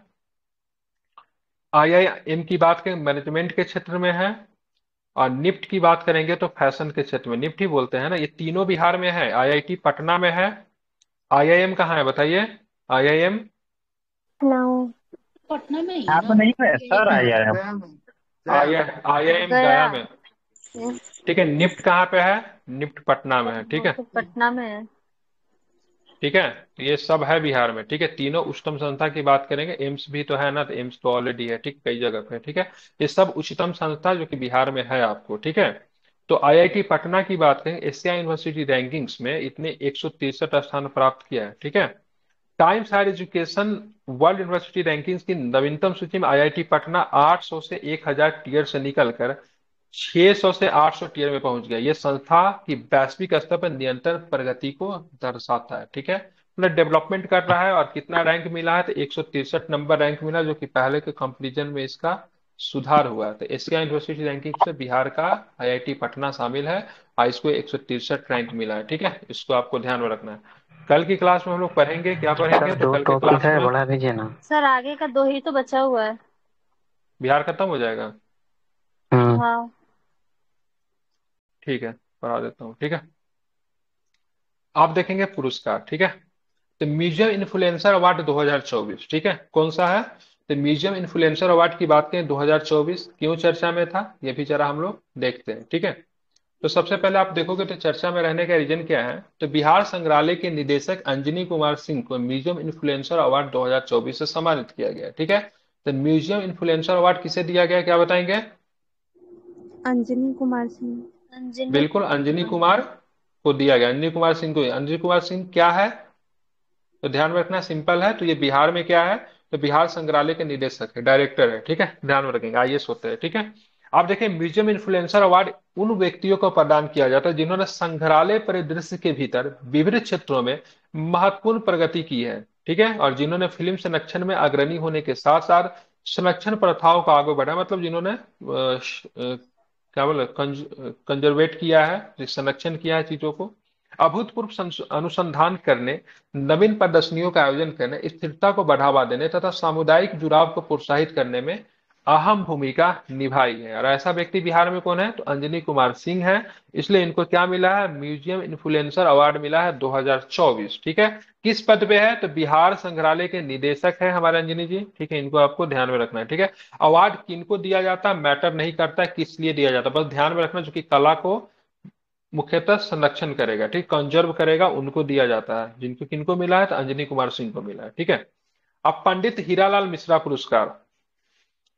A: आईआईएम की बात करें मैनेजमेंट के क्षेत्र में है, और निफ्ट की बात करेंगे तो फैशन के क्षेत्र में, निफ्ट ही बोलते हैं ना। ये तीनों बिहार में है, आईआईटी पटना में है, आईआईएम कहाँ है बताइए, आईआईएम
C: लखनऊ।
D: पटना में ही है
E: यहाँ
D: ना।
E: पे नहीं है सर,
D: एक
E: आया है।
A: आईआईएम
C: गया।
A: गया में। ठीक है, निफ्ट कहाँ पे है, निफ्ट पटना में है। ठीक
C: वो
A: है,
C: तो पटना में है।
A: ठीक है, तो ये सब है बिहार में। ठीक है, तीनों उच्चतम संस्था की बात करेंगे, एम्स भी तो है ना, तो एम्स तो ऑलरेडी है, ठीक, कई जगह पे। ठीक है, ये सब उच्चतम संस्था जो कि बिहार में है आपको। ठीक है, तो आईआईटी पटना की बात करें, एशिया यूनिवर्सिटी रैंकिंग्स में इतने 163 स्थान प्राप्त किया है, ठीक है। Times higher education world university rankings की नवीनतम सूची में आईआईटी पटना 800 से 1000 टियर से निकलकर 600 से 800 टियर में पहुंच गया। ये संस्था की वैश्विक स्तर पर निरंतर प्रगति को दर्शाता है, ठीक है। मतलब डेवलपमेंट कर रहा है। और कितना रैंक मिला है? तो 163 नंबर रैंक मिला, जो कि पहले के कंपैरिजन में इसका सुधार हुआ है। तो एशिया यूनिवर्सिटी रैंकिंग से बिहार का आईआईटी पटना शामिल है और इसको 163 रैंक मिला है, ठीक है। इसको आपको ध्यान में रखना है। कल की क्लास में हम लोग पढ़ेंगे, क्या पढ़ेंगे?
E: सर
A: तो
E: 2
A: कल की
E: टॉपिक
A: क्लास
E: है,
A: में
E: बढ़ा दीजिए ना।
C: सर आगे का 2 ही तो बचा हुआ है।
A: बिहार खत्म हो जाएगा।
C: हाँ।
A: ठीक है, पढ़ा देता हूँ, ठीक है। आप देखेंगे पुरस्कार, ठीक है। तो म्यूजियम इन्फ्लुएंसर अवार्ड 2024, ठीक है, कौन सा है? तो म्यूजियम इन्फ्लुएंसर अवार्ड की बात करें, 2024 क्यों चर्चा में था, ये भी जरा हम लोग देखते हैं, ठीक है। तो सबसे पहले आप देखोगे तो चर्चा में रहने का रीजन क्या है? तो बिहार संग्रहालय के निदेशक अंजनी कुमार सिंह को म्यूजियम इन्फ्लुएंसर अवार्ड 2024 से सम्मानित किया गया, ठीक है। तो म्यूजियम इन्फ्लुएंसर अवार्ड किसे दिया गया, क्या बताएंगे?
C: अंजनी कुमार सिंह। अंजनी।
A: बिल्कुल, अंजनी कुमार को दिया गया। अंजनी कुमार सिंह को। अंजनी कुमार सिंह क्या है? तो ध्यान में रखना, सिंपल है। तो ये बिहार में क्या है? तो बिहार संग्रहालय के निदेशक है, डायरेक्टर है, ठीक है। ध्यान में रखेंगे, आईएएस होते हैं, ठीक है। आप देखिए, म्यूजियम इन्फ्लुएंसर अवार्ड उन व्यक्तियों को प्रदान किया जाता है जिन्होंने संग्रहालय परिदृश्य के भीतर विभिन्न क्षेत्रों में महत्वपूर्ण प्रगति की है, ठीक है। और जिन्होंने फिल्म संरक्षण में अग्रणी होने के साथ साथ संरक्षण प्रथाओं को आगे बढ़ाया, मतलब जिन्होंने क्या बोले, कंजर्वेट किया है, संरक्षण किया है चीजों को, अभूतपूर्व अनुसंधान करने, नवीन प्रदर्शनियों का आयोजन करने, स्थिरता को बढ़ावा देने तथा सामुदायिक जुड़ाव को प्रोत्साहित करने में अहम भूमिका निभाई है। और ऐसा व्यक्ति बिहार में कौन है? तो अंजनी कुमार सिंह है। इसलिए इनको क्या मिला है? म्यूजियम इन्फ्लुएंसर अवार्ड मिला है 2024, ठीक है। किस पद पे है? तो बिहार संग्रहालय के निदेशक है हमारे अंजनी जी, ठीक है। इनको आपको ध्यान में रखना है, ठीक है। अवार्ड किनको दिया जाता है मैटर नहीं करता है, किस लिए दिया जाता है, बस ध्यान में रखना, जो कि कला को मुख्यतः संरक्षण करेगा, ठीक, कंजर्व करेगा, उनको दिया जाता है। जिनको किनको मिला है? तो अंजनी कुमार सिंह को मिला है, ठीक है। अब पंडित हीरालाल मिश्रा पुरस्कार,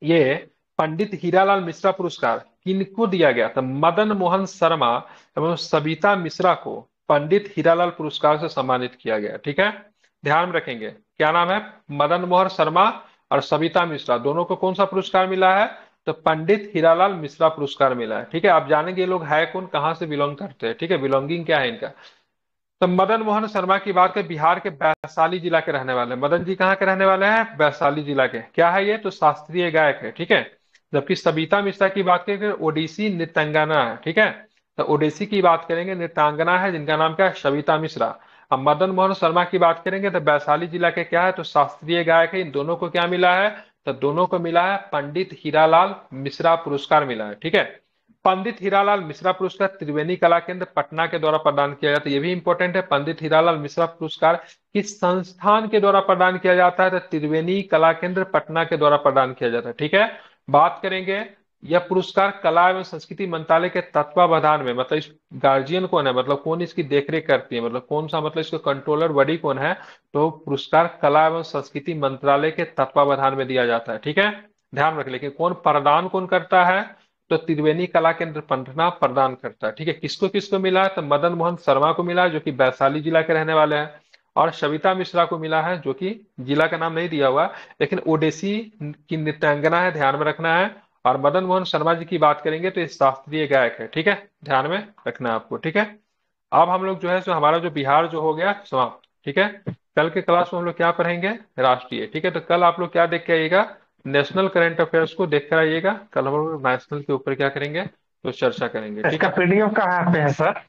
A: ये पंडित हीरालाल मिश्रा पुरस्कार किनको दिया गया था? मदन मोहन शर्मा एवं सविता मिश्रा को पंडित हीरालाल पुरस्कार से सम्मानित किया गया, ठीक है। ध्यान में रखेंगे, क्या नाम है? मदन मोहन शर्मा और सविता मिश्रा, दोनों को कौन सा पुरस्कार मिला है? तो पंडित हीरालाल मिश्रा पुरस्कार मिला है, ठीक है। आप जानेंगे ये लोग है कौन, कहाँ से बिलोंग करते हैं, ठीक है, बिलोंगिंग क्या है इनका। तो मदन मोहन शर्मा की बात करें, बिहार के वैशाली जिला के रहने वाले हैं। मदन जी कहाँ के रहने वाले हैं? वैशाली जिला के। क्या है ये? तो शास्त्रीय गायक है, ठीक है। जबकि सविता मिश्रा की बात करें, ओडिसी नृत्यांगना है, ठीक है। तो ओडिसी की बात करेंगे, नृत्यांगना है जिनका नाम क्या है? सविता मिश्रा। अब मदन मोहन शर्मा की बात करेंगे तो वैशाली जिला के क्या है? तो शास्त्रीय गायक है। इन दोनों को क्या मिला है? तो दोनों को मिला है पंडित हीरालाल मिश्रा पुरस्कार मिला है, ठीक है। पंडित हीरालाल मिश्रा पुरस्कार त्रिवेणी कला केंद्र पटना के द्वारा प्रदान किया जाता है। ये भी इंपॉर्टेंट है, पंडित हीरालाल मिश्रा पुरस्कार किस संस्थान के द्वारा प्रदान किया जाता है? तो त्रिवेणी कला केंद्र पटना के द्वारा प्रदान किया जाता है, ठीक है। बात करेंगे, यह पुरस्कार कला एवं संस्कृति मंत्रालय के तत्वावधान में, मतलब इस गार्जियन कौन है, मतलब कौन इसकी देखरेख करती है, मतलब कौन सा, मतलब इसका कंट्रोलर बॉडी कौन है? तो पुरस्कार कला एवं संस्कृति मंत्रालय के तत्वावधान में दिया जाता है, ठीक है। ध्यान रख, लेकिन कौन प्रदान कौन करता है? तो त्रिवेणी कला केंद्र पटना प्रदान करता है, ठीक है। किसको किसको मिला है? तो मदन मोहन शर्मा को मिला है, जो कि वैशाली जिला के रहने वाले हैं। और सविता मिश्रा को मिला है, जो कि जिला का नाम नहीं दिया हुआ, लेकिन ओडिसी की नृत्यांगना है, ध्यान में रखना है। और मदन मोहन शर्मा जी की बात करेंगे तो ये शास्त्रीय गायक है, ठीक है। ध्यान में रखना है आपको, ठीक है। अब हम लोग जो है सो हमारा जो बिहार जो हो गया समाप्त, ठीक है। कल के क्लास में हम लोग क्या पढ़ेंगे? राष्ट्रीय, ठीक है। तो कल आप लोग क्या देख के आइएगा? नेशनल करंट अफेयर्स को देख कर आइएगा। कल हम लोग नेशनल के ऊपर क्या करेंगे? तो चर्चा करेंगे, ठीक
E: इसका
A: है।
E: पीडीएफ कहाँ पे है सर?